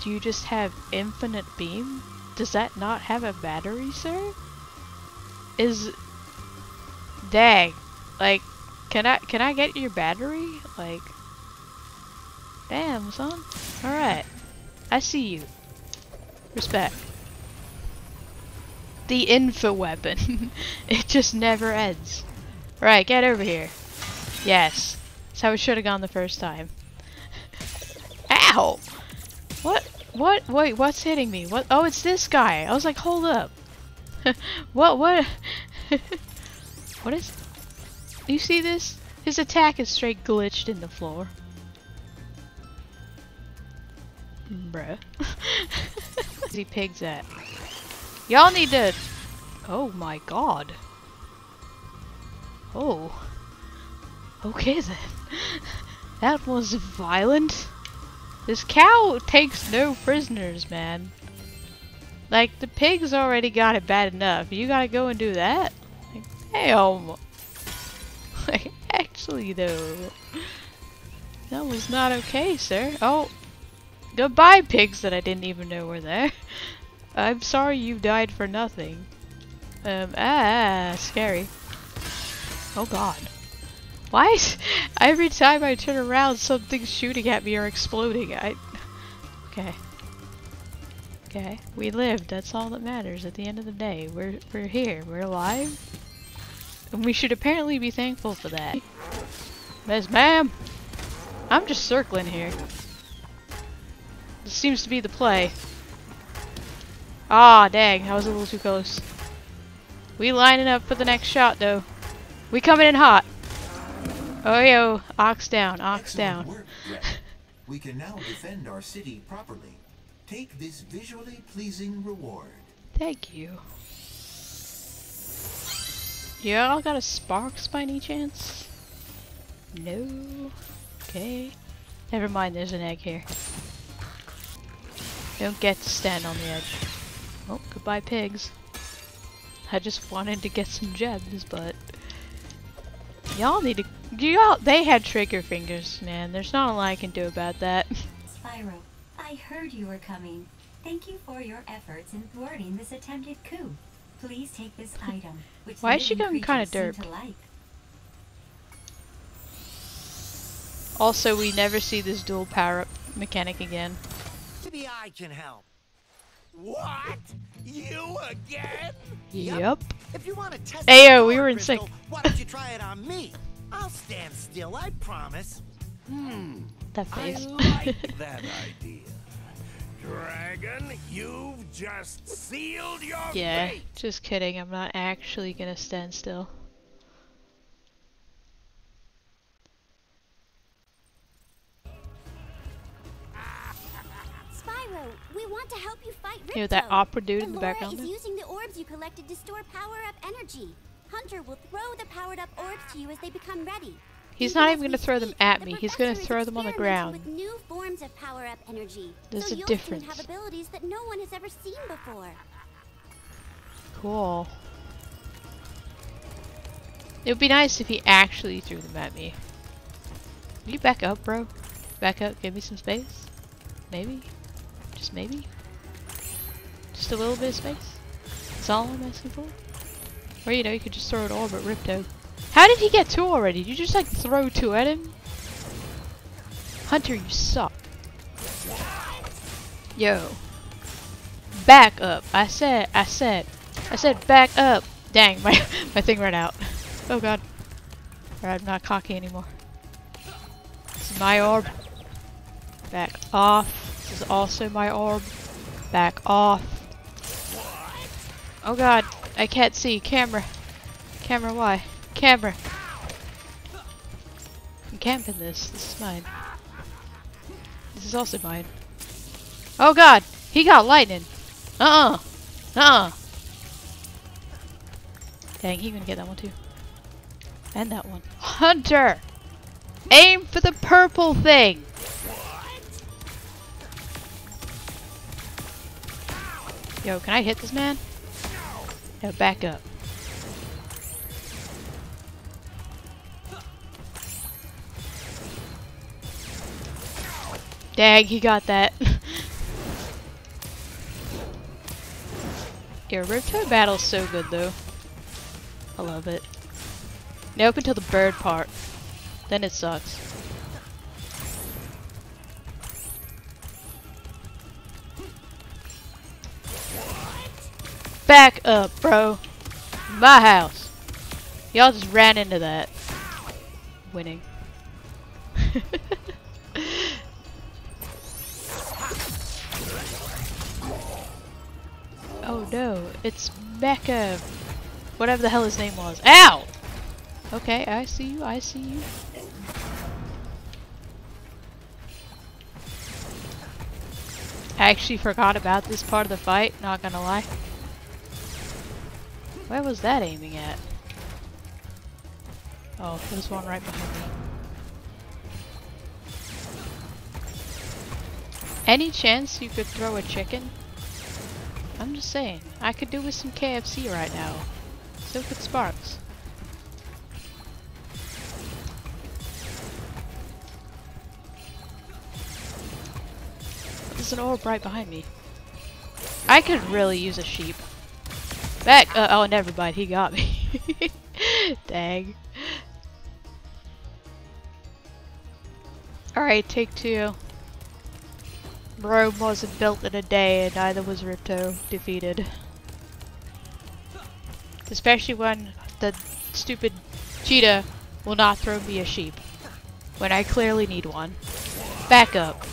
Do you just have infinite beam? Does that not have a battery, sir? Dang. Like, can I get your battery? Like, damn, son. Alright. I see you. Respect. The info weapon. It just never ends. Right, get over here. Yes. That's how it should have gone the first time. Ow! What? Wait, what's hitting me? What? Oh, it's this guy. I was like, hold up. What? What is... You see this? His attack is straight glitched in the floor. Bruh. Where's he pigs at? Y'all need to... Oh my god. Oh. Okay then. That was violent. This cow takes no prisoners, man. Like, the pigs already got it bad enough. You gotta go and do that? Like, damn. Like, actually though. That was not okay, sir. Oh, Goodbye, pigs that I didn't even know were there. I'm sorry you died for nothing. Scary. Oh god. Why is every time I turn around something's shooting at me or exploding? Okay. Okay, we lived. That's all that matters at the end of the day. We're here. We're alive. And we should apparently be thankful for that. Yes, ma'am! I'm just circling here. This seems to be the play. Ah, dang. I was a little too close. We lining up for the next shot, though. We coming in hot. Oh, yo. Ox down. Ox down. Work, we can now defend our city properly. Take this visually pleasing reward. Thank you. Y'all got a sparks by any chance? No. Okay. Never mind, there's an egg here. Don't get to stand on the edge. Oh, goodbye pigs. I just wanted to get some gems, but y'all need to they had trigger fingers, man. There's not a lot I can do about that. Spyro, I heard you were coming. Thank you for your efforts in thwarting this attempted coup. Please take this item, which why is she going kind of derp? Also, we never see this dual power-up mechanic again. Maybe I can help. What? You again? Yep. If you want to test Ayo, we were in sync. Why don't you try it on me? I'll stand still, I promise. That face. I like that idea. Dragon, you've just sealed your Yeah, fate. just kidding. I'm not actually gonna stand still. Spyro, we want to help you fight Ripto. You know that opera dude in the background is there? using the orbs you collected to store power-up energy. Hunter will throw the powered-up orbs to you as they become ready. He's not even gonna throw them at me. He's gonna throw them on the ground. With new forms of power-up energy. There's so a you'll difference. soon have abilities that no one has ever seen before. Cool. It would be nice if he actually threw them at me. Can you back up, bro? Back up, give me some space. Maybe? Just maybe? Just a little bit of space? That's all I'm asking for? Or you know, you could just throw an orb at Ripto. How did he get two already? Did you just like throw two at him? Hunter, you suck. Yo. Back up. I said back up. Dang, my thing ran out. Oh god. Alright, I'm not cocky anymore. This is my orb. Back off. This is also my orb. Back off. Oh god, I can't see. Camera. Camera, why? Camera. I'm camping this. This is mine. This is also mine. Oh god! He got lightning! Dang, he gonna get that one too. And that one. Hunter! Aim for the purple thing! Yo, can I hit this man? No, back up. Dang, he got that. Your Ripto battle's so good though. I love it. Now up until the bird part. Then it sucks. Back up, bro. My house. Y'all just ran into that. Winning. Oh no, it's Mecha. Whatever the hell his name was. Ow! Okay, I see you, I see you. I actually forgot about this part of the fight, not gonna lie. Where was that aiming at? Oh, there's one right behind me. Any chance you could throw a chicken? I'm just saying, I could do with some KFC right now. So could Sparks. There's an orb right behind me. I could really use a sheep. Back! Oh, never mind. He got me. Dang. Alright, take 2. Rome wasn't built in a day, and neither was Ripto. Defeated. Especially when the stupid cheetah will not throw me a sheep. When I clearly need one. Back up.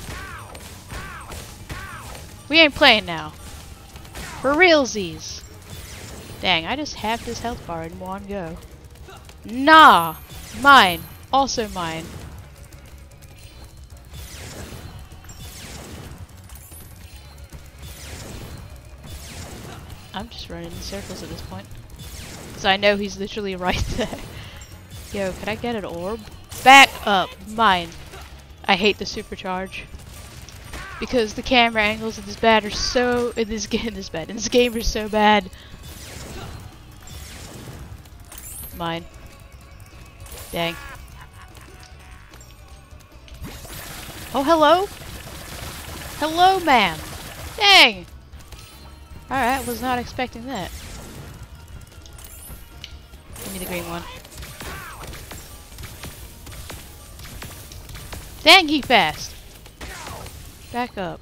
We ain't playing now. For realsies. Dang, I just halved this health bar in one go. Nah! Mine. Also mine. I'm just running in circles at this point. Because I know he's literally right there. Yo, can I get an orb? Back up! Mine. I hate the supercharge. Because the camera angles in this bad are so in this game are so bad. Mine. Dang. Oh, hello? Hello, ma'am. Dang. Alright, was not expecting that. Give me the green one. Dang, he fast. Back up.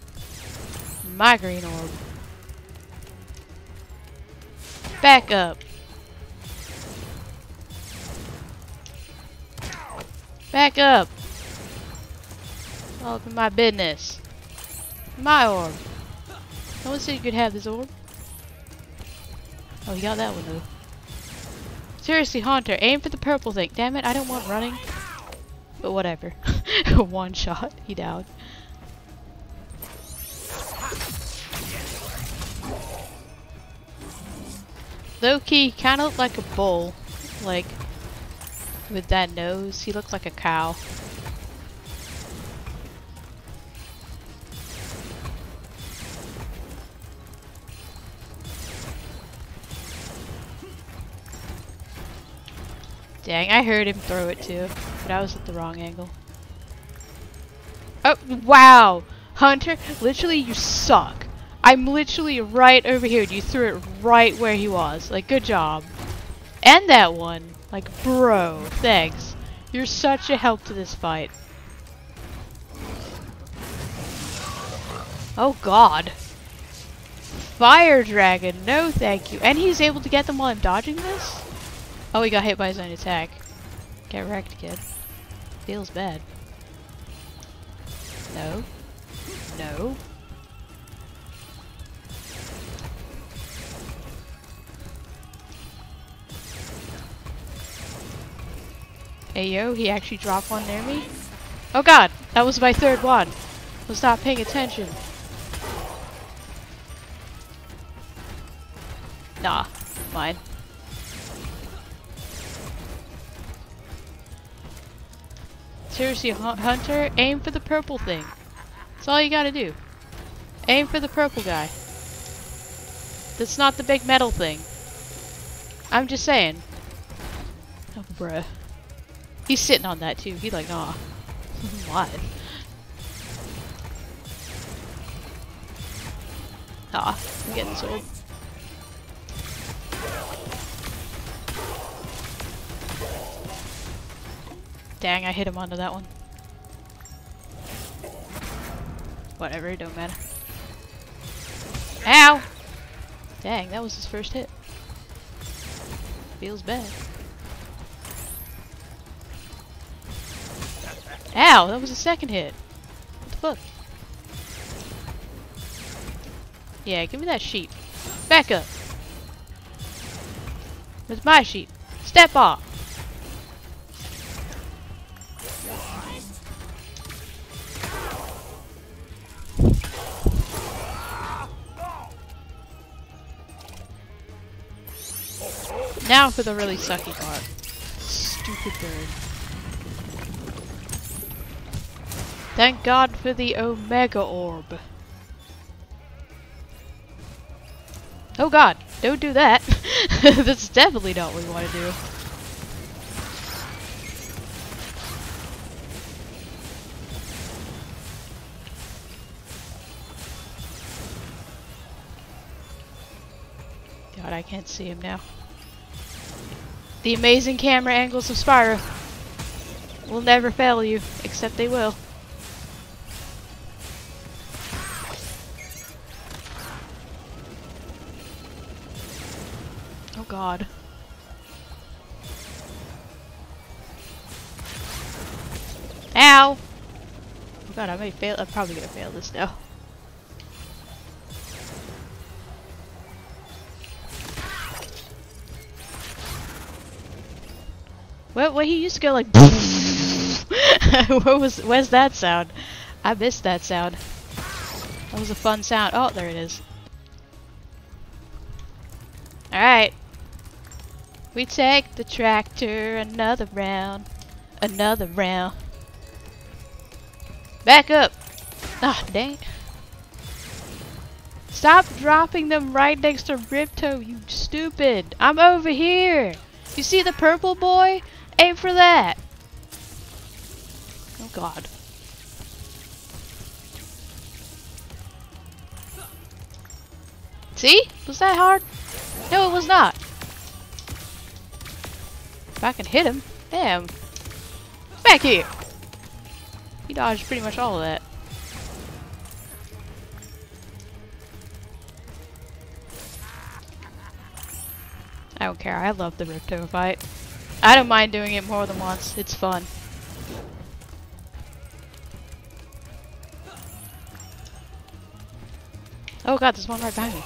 My green orb. Back up. Back up. All up in my business. My orb. No one said you could have this orb. Oh, he got that one though. Seriously, Haunter, aim for the purple thing. Damn it, I don't want running. But whatever. One shot, he died. Low key, kind of looked like a bull. Like, with that nose, he looked like a cow. Dang, I heard him throw it too, but I was at the wrong angle. Oh, wow! Hunter, literally you suck. I'm literally right over here and you threw it right where he was. Like, good job. And that one. Like, bro, thanks. You're such a help to this fight. Oh god. Fire dragon, no thank you. And he's able to get them while I'm dodging this? Oh, he got hit by his own attack. Get wrecked, kid. Feels bad. No. No. Hey yo, he actually dropped one near me? Oh god, that was my third one. Was not paying attention. Nah, mine. Seriously, Hunter, aim for the purple thing. That's all you gotta do. Aim for the purple guy. That's not the big metal thing. I'm just saying. Oh, bruh. He's sitting on that too. He's like, nah. Why? Ah, I'm getting this orb. Dang, I hit him onto that one. Whatever, it don't matter. Ow! Dang, that was his first hit. Feels bad. Ow, that was the second hit. What the fuck? Yeah, give me that sheep. Back up. That's my sheep. Step off. Now for the really sucky part. Stupid bird. Thank God for the Omega Orb. Oh god, don't do that. That's definitely not what we want to do. but I can't see him now. The amazing camera angles of Spyro will never fail you, except they will. Oh god. Ow! Oh god, I may fail. I'm probably gonna fail this now. What he used to go like where's that sound? I missed that sound. That was a fun sound. Oh, there it is. Alright. We take the tractor another round. Another round. Back up! Ah, dang. Stop dropping them right next to Ripto, you stupid! I'm over here! You see the purple boy? Aim for that! Oh god. See? Was that hard? No, it was not. If I can hit him. Damn. Back here! He dodged pretty much all of that. I don't care. I love the Ripto fight. I don't mind doing it more than once. It's fun. Oh god, there's one right behind me.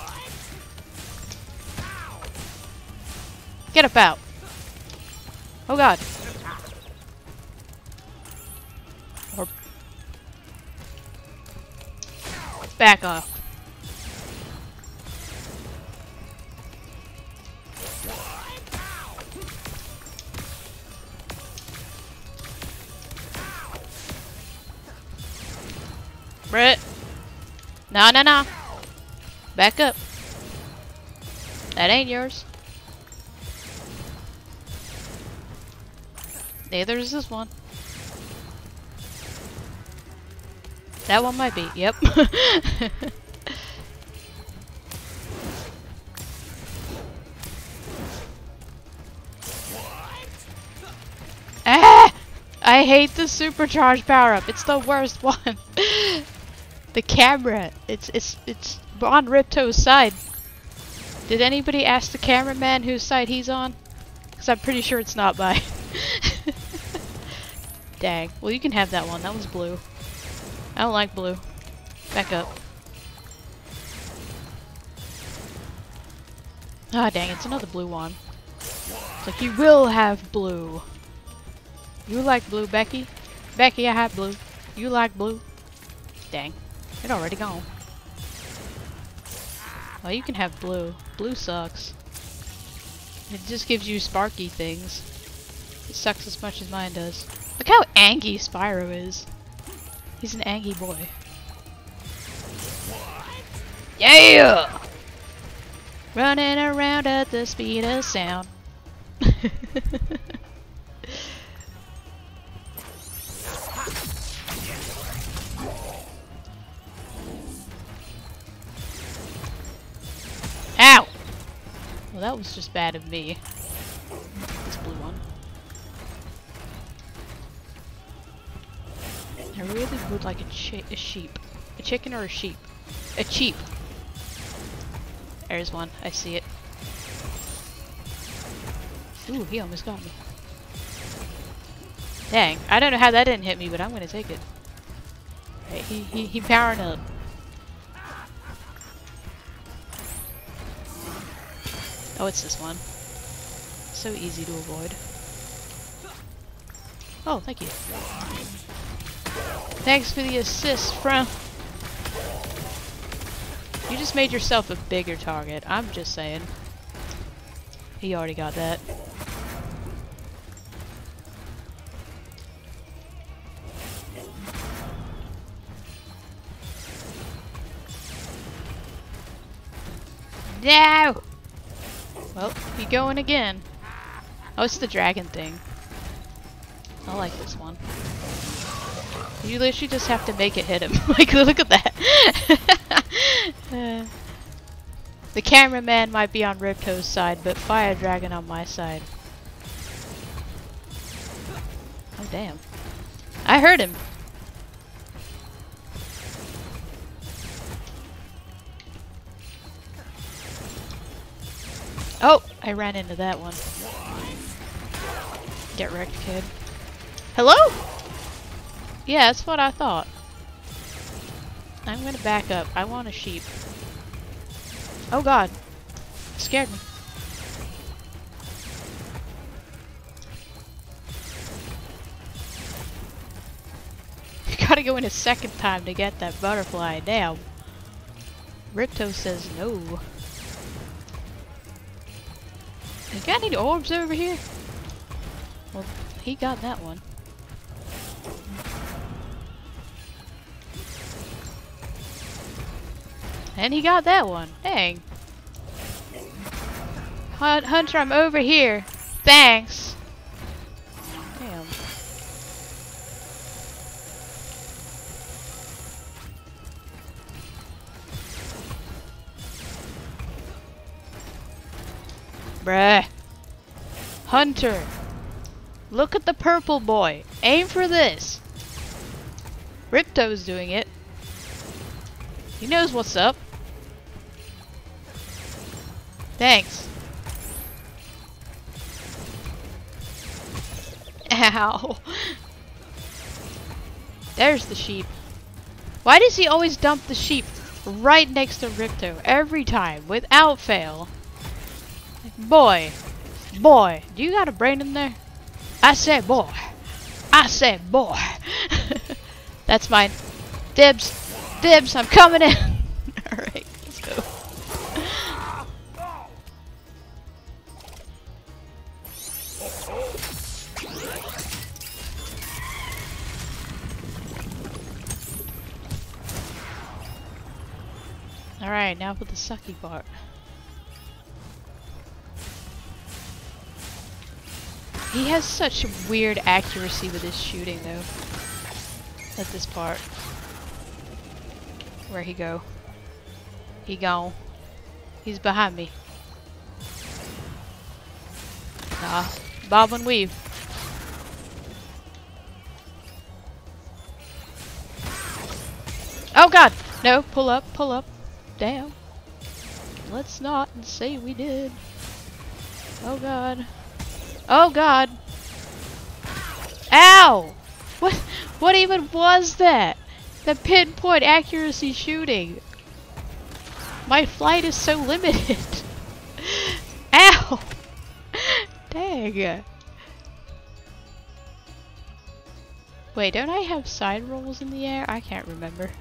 Get up out. Oh god. Or back off. Brett. No, no, no. Back up. That ain't yours. Neither is this one. That one might be. Yep. Ah! I hate the supercharged power-up. It's the worst one. The camera. It's on Ripto's side. Did anybody ask the cameraman whose side he's on? Because I'm pretty sure it's not mine. Dang. Well, you can have that one. That one's blue. I don't like blue. Back up. Ah, dang. It's another blue one. It's like, you will have blue. You like blue, Becky? Becky, I have blue. You like blue? Dang. It already gone. Well, you can have blue. Blue sucks. It just gives you sparky things. It sucks as much as mine does. Look how angry Spyro is. He's an angry boy. Yeah! Running around at the speed of sound. Ow! Well, that was just bad of me. This blue one. I really would like a sheep. A chicken or a sheep? A sheep! There's one. I see it. Ooh, he almost got me. Dang. I don't know how that didn't hit me, but I'm gonna take it. Right, he powering up. Oh, it's this one. So easy to avoid. Oh, thank you. Thanks for the assist, from. You just made yourself a bigger target. I'm just saying. He already got that. No! Well, he going again. Oh, it's the dragon thing. I like this one. You literally just have to make it hit him. Like, look at that. The cameraman might be on Ripto's side, but Fire Dragon on my side. Oh damn. I heard him! Oh! I ran into that one. Get wrecked, kid. Hello? Yeah, that's what I thought. I'm gonna back up. I want a sheep. Oh god. Scared me. You gotta go in a second time to get that butterfly. Damn. Ripto says no. You got any orbs over here? Well, he got that one. And he got that one. Dang. Hunter, I'm over here. Thanks. Damn. Bruh. Hunter. Look at the purple boy. Aim for this. Ripto's doing it. He knows what's up. Thanks. Ow. There's the sheep. Why does he always dump the sheep right next to Ripto every time, without fail? Boy. Boy. Do you got a brain in there? I said boy. I said boy. That's mine. Dibs. Dibs, I'm coming in. Alright, let's go. Alright, now for the sucky part. He has such weird accuracy with his shooting though. At this part. Where'd he go? He gone. He's behind me. Nah. Bob and weave. Oh god! No, pull up, pull up. Damn. Let's not say we did. Oh god. Oh god! Ow! What even was that? The pinpoint accuracy shooting. My flight is so limited. Ow! Dang. Wait, don't I have side rolls in the air? I can't remember.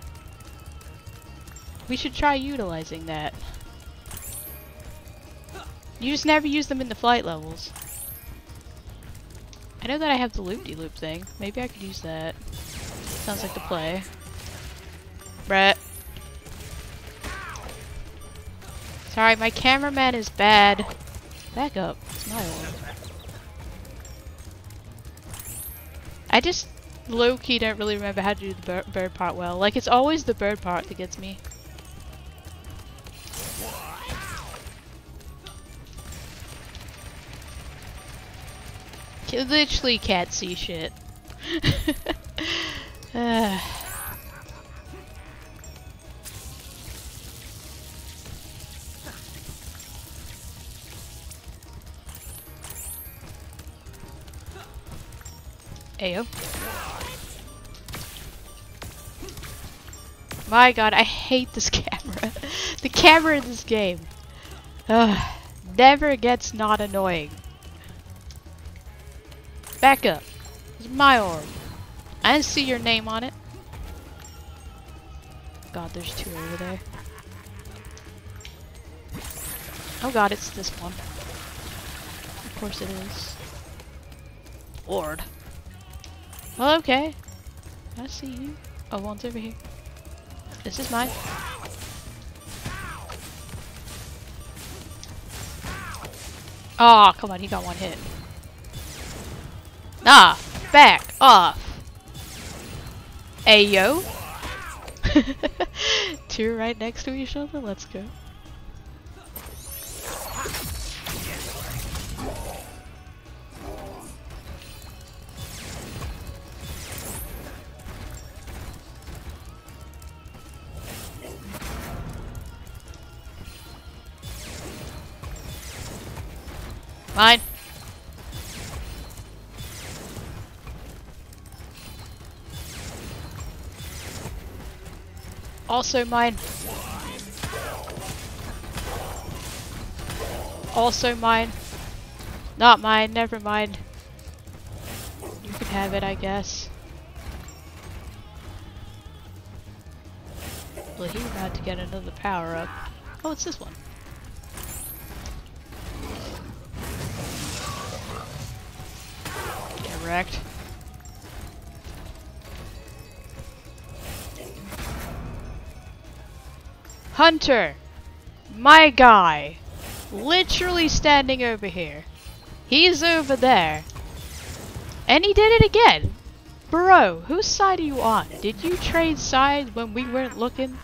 We should try utilizing that. You just never use them in the flight levels. I know that I have the loop-de-loop thing. Maybe I could use that. Sounds like the play. Brett. Sorry, my cameraman is bad. Back up. It's my orb. I just low-key don't really remember how to do the bird part well. Like, it's always the bird part that gets me. Literally can't see shit. Ayo. My god, I hate this camera. The camera in this game. Never gets not annoying. Back up. It's my orb. I didn't see your name on it. God, there's two over there. Oh god, it's this one. Of course it is. Lord. Well, okay. I see you. Oh, one's over here. This is mine. Oh, come on, he got one hit. Nah, back off. Ayo. Two right next to each other. Let's go. Mine. Also mine. Also mine. Not mine, never mind. You can have it, I guess. Well, he's about to get another power up. Oh, it's this one. Get wrecked. Hunter! My guy! Literally standing over here. He's over there. And he did it again! Bro, whose side are you on? Did you trade sides when we weren't looking?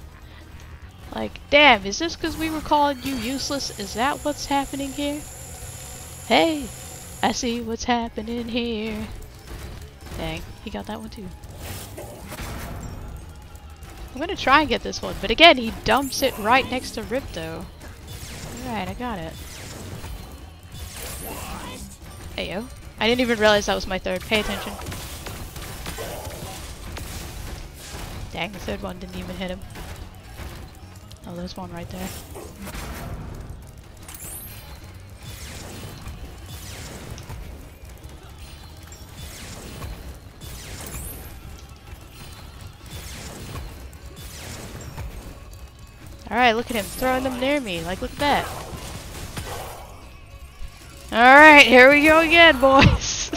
Like, damn, is this because we were calling you useless? Is that what's happening here? Hey, I see what's happening here. Dang, he got that one too. I'm gonna try and get this one, but again, he dumps it right next to Ripto. Alright, I got it. Ayo. I didn't even realize that was my third. Pay attention. Dang, the third one didn't even hit him. Oh, there's one right there. Alright, look at him throwing them near me. Like, look at that. Alright, here we go again, boys.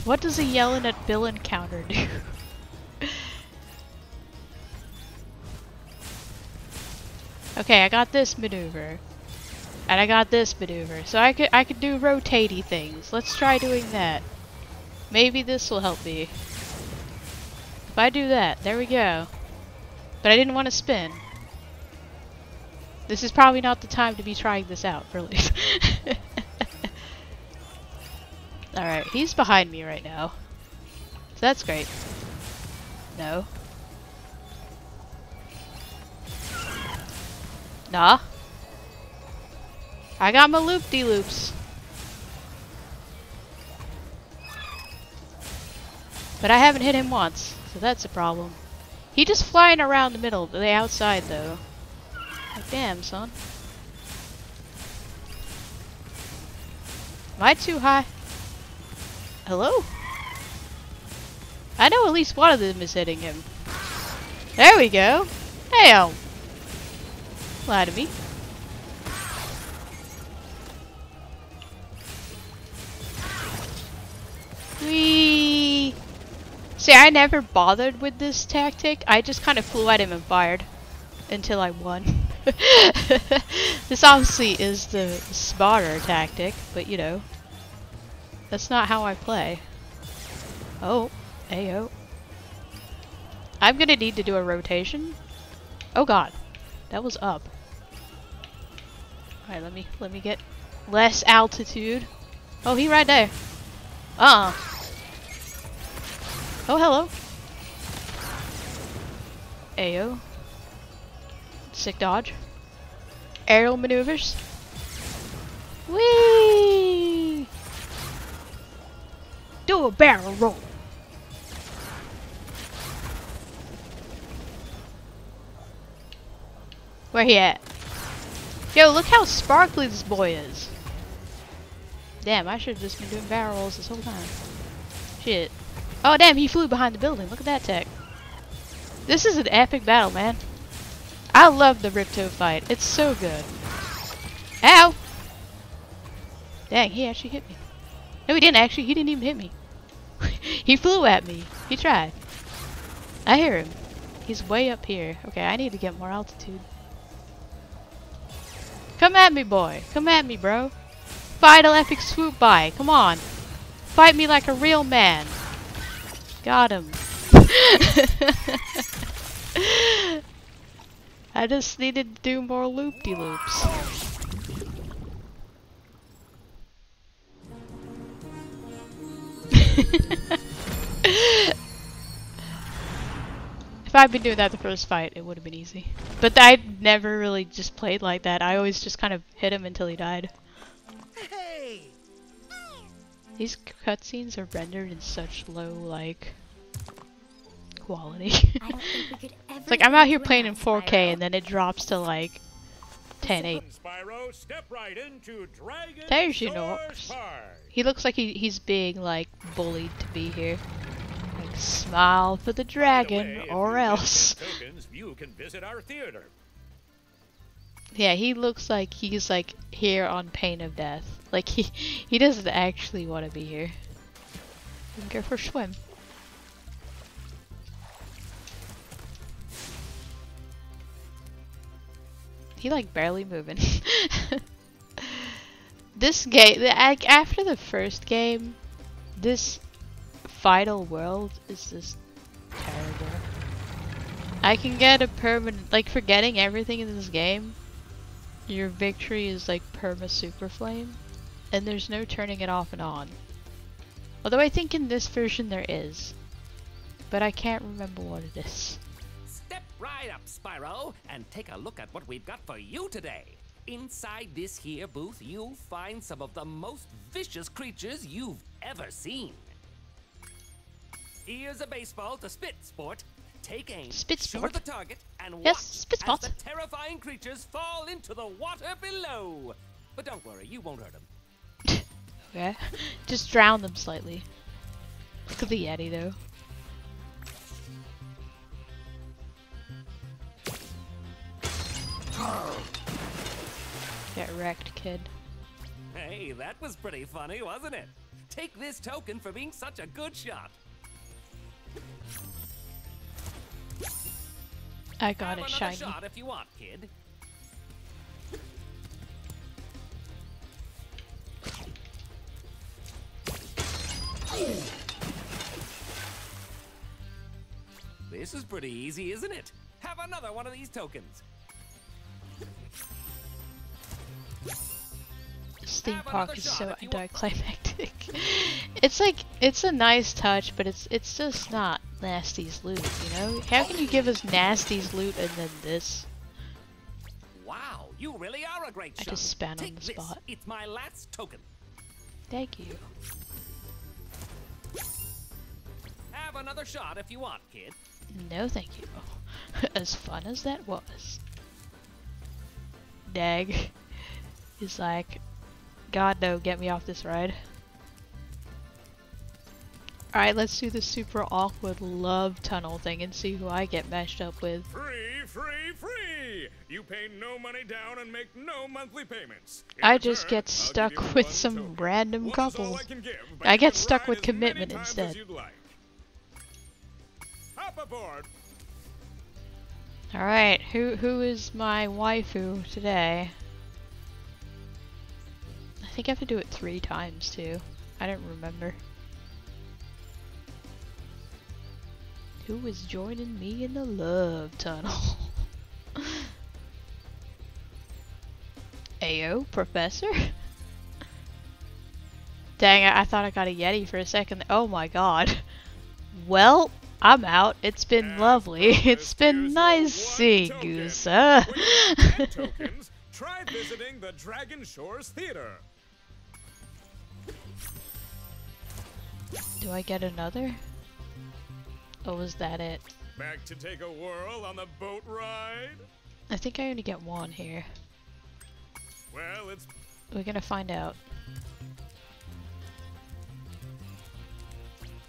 What does a yelling at Bill encounter do? Okay, I got this maneuver. And I got this maneuver. So I could do rotatey things. Let's try doing that. Maybe this will help me. If I do that, there we go. But I didn't want to spin. This is probably not the time to be trying this out, really. Alright, he's behind me right now. So that's great. No. Nah. I got my loop-de-loops. But I haven't hit him once, so that's a problem. He just flying around the middle, the outside though. Like, damn, son. Am I too high? Hello? I know at least one of them is hitting him. There we go. Hey-o. Lie to me. Whee! See, I never bothered with this tactic. I just kind of flew at him and fired until I won. This obviously is the smarter tactic, but you know, that's not how I play. Oh, ayo. I'm gonna need to do a rotation. Oh god, that was up. Alright, let me get less altitude. Oh, he right there. Oh, hello. Ayo. Sick dodge. Aerial maneuvers. Whee! Do a barrel roll. Where he at? Yo, look how sparkly this boy is. Damn, I should have just been doing barrel rolls this whole time. Shit. Oh damn, he flew behind the building. Look at that tech. This is an epic battle, man. I love the Ripto fight. It's so good. Ow! Dang, he actually hit me. No, he didn't actually. He didn't even hit me. He flew at me. He tried. I hear him. He's way up here. Okay, I need to get more altitude. Come at me, boy. Come at me, bro. Final epic swoop by. Come on. Fight me like a real man. Got him. I just needed to do more loop-de-loops. If I'd been doing that the first fight, it would have been easy. But I never really just played like that. I always just kind of hit him until he died. Hey! These cutscenes are rendered in such low, like, quality. I don't think we could ever It's like I'm out here get to playing in announce 4K Spyro. and then it drops to like 1080. Spyro, step right into Dragon There's your Source Norks. Park. He looks like he's being like bullied to be here. Like smile for the dragon By the way, or if you else. get tokens, you can visit our theater. Yeah, he looks like he's like here on pain of death. Like he doesn't actually want to be here. We can go for a swim. He like barely moving. This game, after the first game, this final world is just terrible. I can get a permanent, like for getting everything in this game, your victory is like perma super flame, and there's no turning it off and on. Although I think in this version there is, but I can't remember what it is. Step right up, Spyro, and take a look at what we've got for you today. Inside this here booth, you'll find some of the most vicious creatures you've ever seen. Here's a baseball to spit, sport. Take aim, Spit shoot sport? at the target, and Yes, watch spit as spot. the terrifying creatures fall into the water below. But don't worry, you won't hurt them. Okay, just drown them slightly. Look at the Yeti though. Get wrecked, kid. Hey, that was pretty funny, wasn't it? Take this token for being such a good shot. I got Have it another shiny. shot if you want, kid. This is pretty easy, isn't it? Have another one of these tokens. This theme Have park another is shot so if you want. anticlimactic. It's like, it's a nice touch, but it's just not Nasty's loot, you know? How can you give us Nasty's loot and then this? Wow, you really are a great I shot. just spat on Take the this. spot. It's my last token. Thank you. Have another shot if you want, kid. No thank you. As fun as that was. Dag. He's like, God no, get me off this ride. Alright, let's do the super awkward love tunnel thing and see who I get matched up with. Free, free, free! You pay no money down and make no monthly payments. In I return, just get I'll give stuck you with one some token. random One is all couples. I can give, but I you get can stuck ride with as many commitment times as instead. you'd like. Hop aboard. Alright, who is my waifu today? I think I have to do it 3 times too. I don't remember. Who is joining me in the love tunnel? Ayo, Professor? Dang, I thought I got a Yeti for a second. Oh my god. Well, I'm out. It's been lovely. It's been nice seeing you, sir. Tokens, try visiting the Dragon Shores Theater. Do I get another? Or was that it? Back to take a whirl on the boat ride? I think I only get one here. Well, it's... We're gonna find out.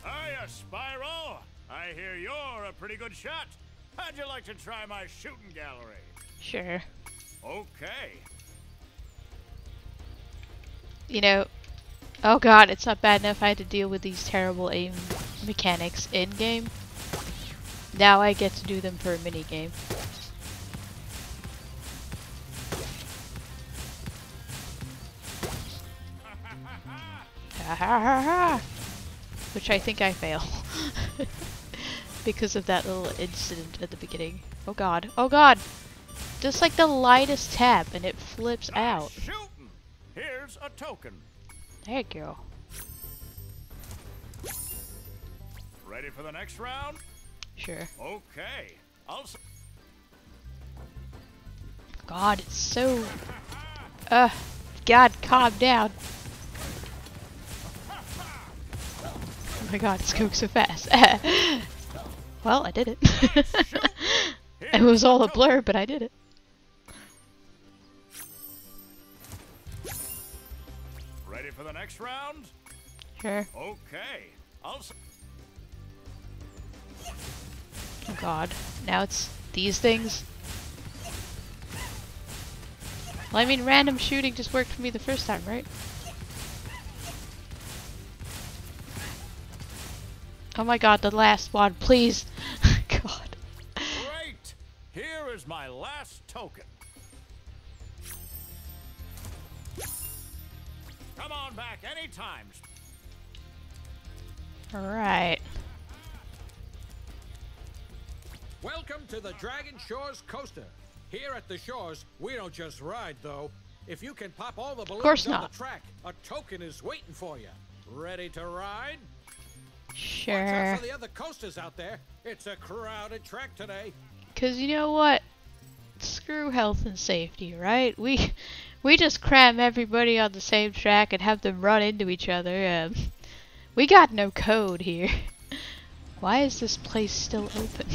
Hiya, Spyro. I hear you're a pretty good shot. How'd you like to try my shooting gallery? Sure. Okay. You know, oh god, it's not bad enough I had to deal with these terrible aim mechanics in-game. Now I get to do them for a mini-game. Ha ha ha ha! Which I think I fail. Because of that little incident at the beginning. Oh god, oh god! Just like the lightest tap and it flips out. Shooting. Here's a token. There you go. Ready for the next round? Sure. Okay. God, it's so... God, calm down. Oh my god, it's going so fast. Well, I did it. It was all a blur, but I did it. Ready for the next round? Sure. Okay. Oh god, now it's these things. Well, I mean, random shooting just worked for me the first time, right? Oh my god, the last one, please. God. Great! Here is my last token. Come on back anytime. Alright. Welcome to the Dragon Shores Coaster. Here at the shores, we don't just ride, though. If you can pop all the balloons on the track, a token is waiting for you. Ready to ride? Sure. Watch out for the other coasters out there. It's a crowded track today. Cause you know what? Screw health and safety, right? We just cram everybody on the same track and have them run into each other. We got no code here. Why is this place still open?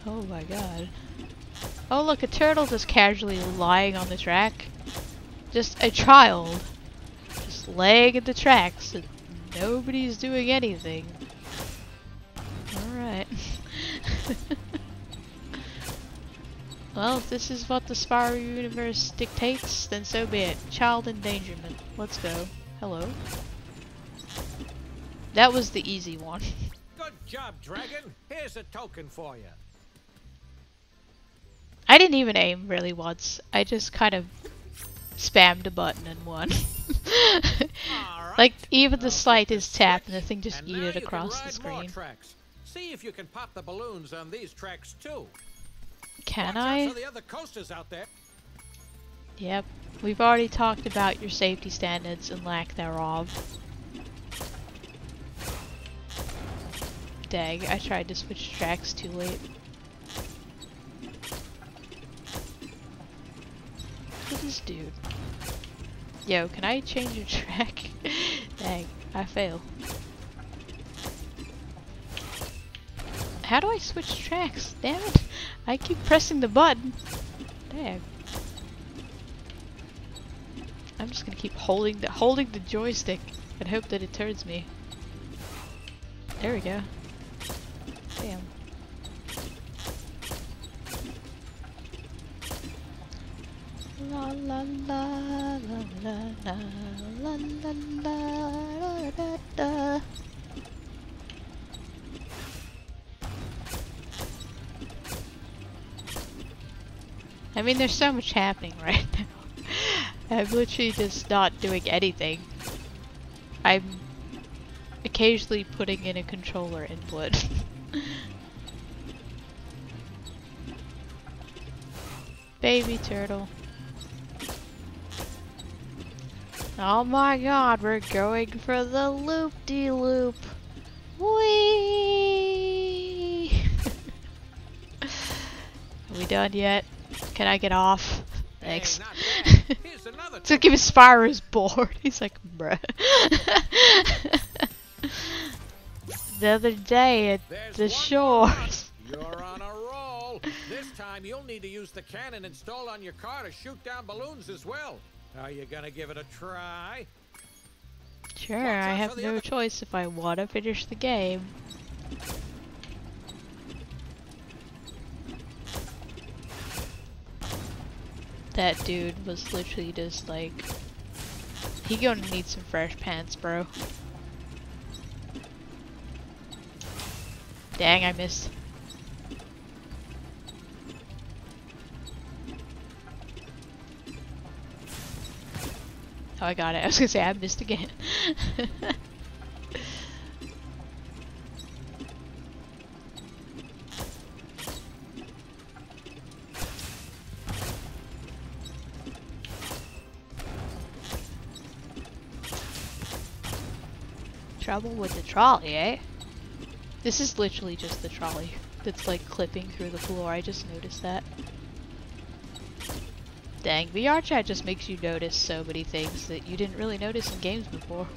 Oh my god. Oh look, a turtle just casually lying on the track. Just a child. Just laying at the tracks. And nobody's doing anything. Alright. Well, if this is what the Spyro universe dictates, then so be it. Child endangerment. Let's go. Hello. That was the easy one. Good job, Dragon. Here's a token for you. I didn't even aim really once. I just kind of spammed a button and won. Like, even the slightest tap and the thing just yeeted across the screen. See if you can pop the balloons on these tracks too. Can Watch I? out for the other coasters out there. Yep. We've already talked about your safety standards and lack thereof. Dang, I tried to switch tracks too late. Look at this dude. Yo, can I change your track? Dang, I fail. How do I switch tracks? Damn it! I keep pressing the button. Damn. I'm just gonna keep holding the joystick and hope that it turns me. There we go. Damn. La la la la la la la la la la. I mean, there's so much happening right now. I'm literally just not doing anything. I'm occasionally putting in a controller input. Baby turtle. Oh my god, we're going for the loop-de-loop. Whee! Are we done yet? Can I get off? Thanks. So give Spyro's bored. He's like, bruh. The other day at the shores. You're on a roll. This time you'll need to use the cannon installed on your car to shoot down balloons as well. Are you gonna give it a try? Sure, I have no choice if I want to finish the game. That dude was literally just like, he gonna need some fresh pants, bro. Dang, I missed. Oh, I got it. I was gonna say I missed again. Trouble with the trolley, eh? This is literally just the trolley that's like clipping through the floor. I just noticed that. Dang, VR chat just makes you notice so many things that you didn't really notice in games before.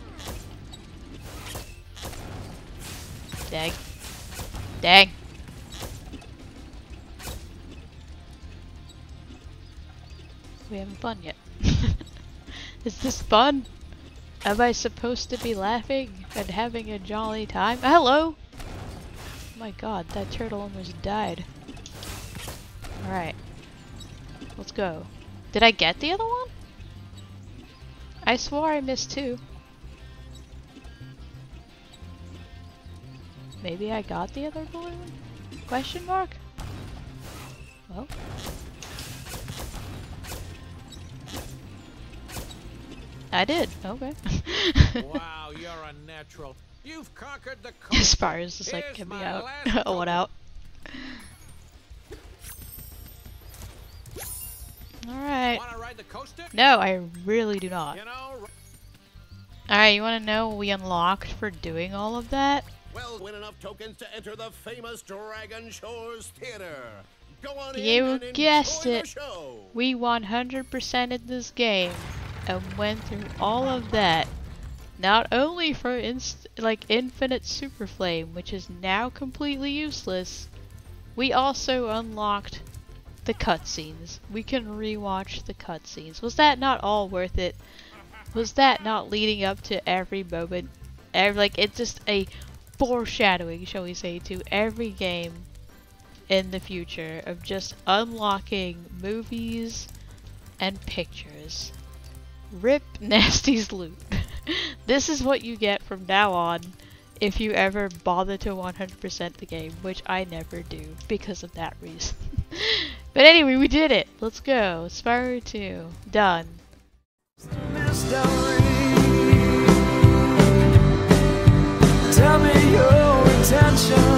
Dang. Dang. We haven't fun yet. Is this fun? Am I supposed to be laughing and having a jolly time? Hello! Oh my god, that turtle almost died. Alright. Let's go. Did I get the other one? I swore I missed 2. Maybe I got the other balloon? Question mark? Well. I did. Okay. Wow, you're a natural. You've conquered the Spyro's just like, get me out. I want out. Alright. Wanna ride the coaster? No, I really do not. You know, Alright, you wanna know what we unlocked for doing all of that? well, win enough tokens to enter the famous Dragon Shores Theater. Go on You in and guessed enjoy it. the show. We 100%ed this game and went through all of that. Not only for Infinite Super Flame, which is now completely useless, we also unlocked the cutscenes. We can rewatch the cutscenes. Was that not all worth it? Was that not leading up to every moment? It's just a foreshadowing, shall we say, to every game in the future of just unlocking movies and pictures. Rip Nasty's loot. This is what you get from now on if you ever bother to 100% the game, which I never do because of that reason. But anyway, we did it. Let's go. Spyro 2. Done. Tell me your intention.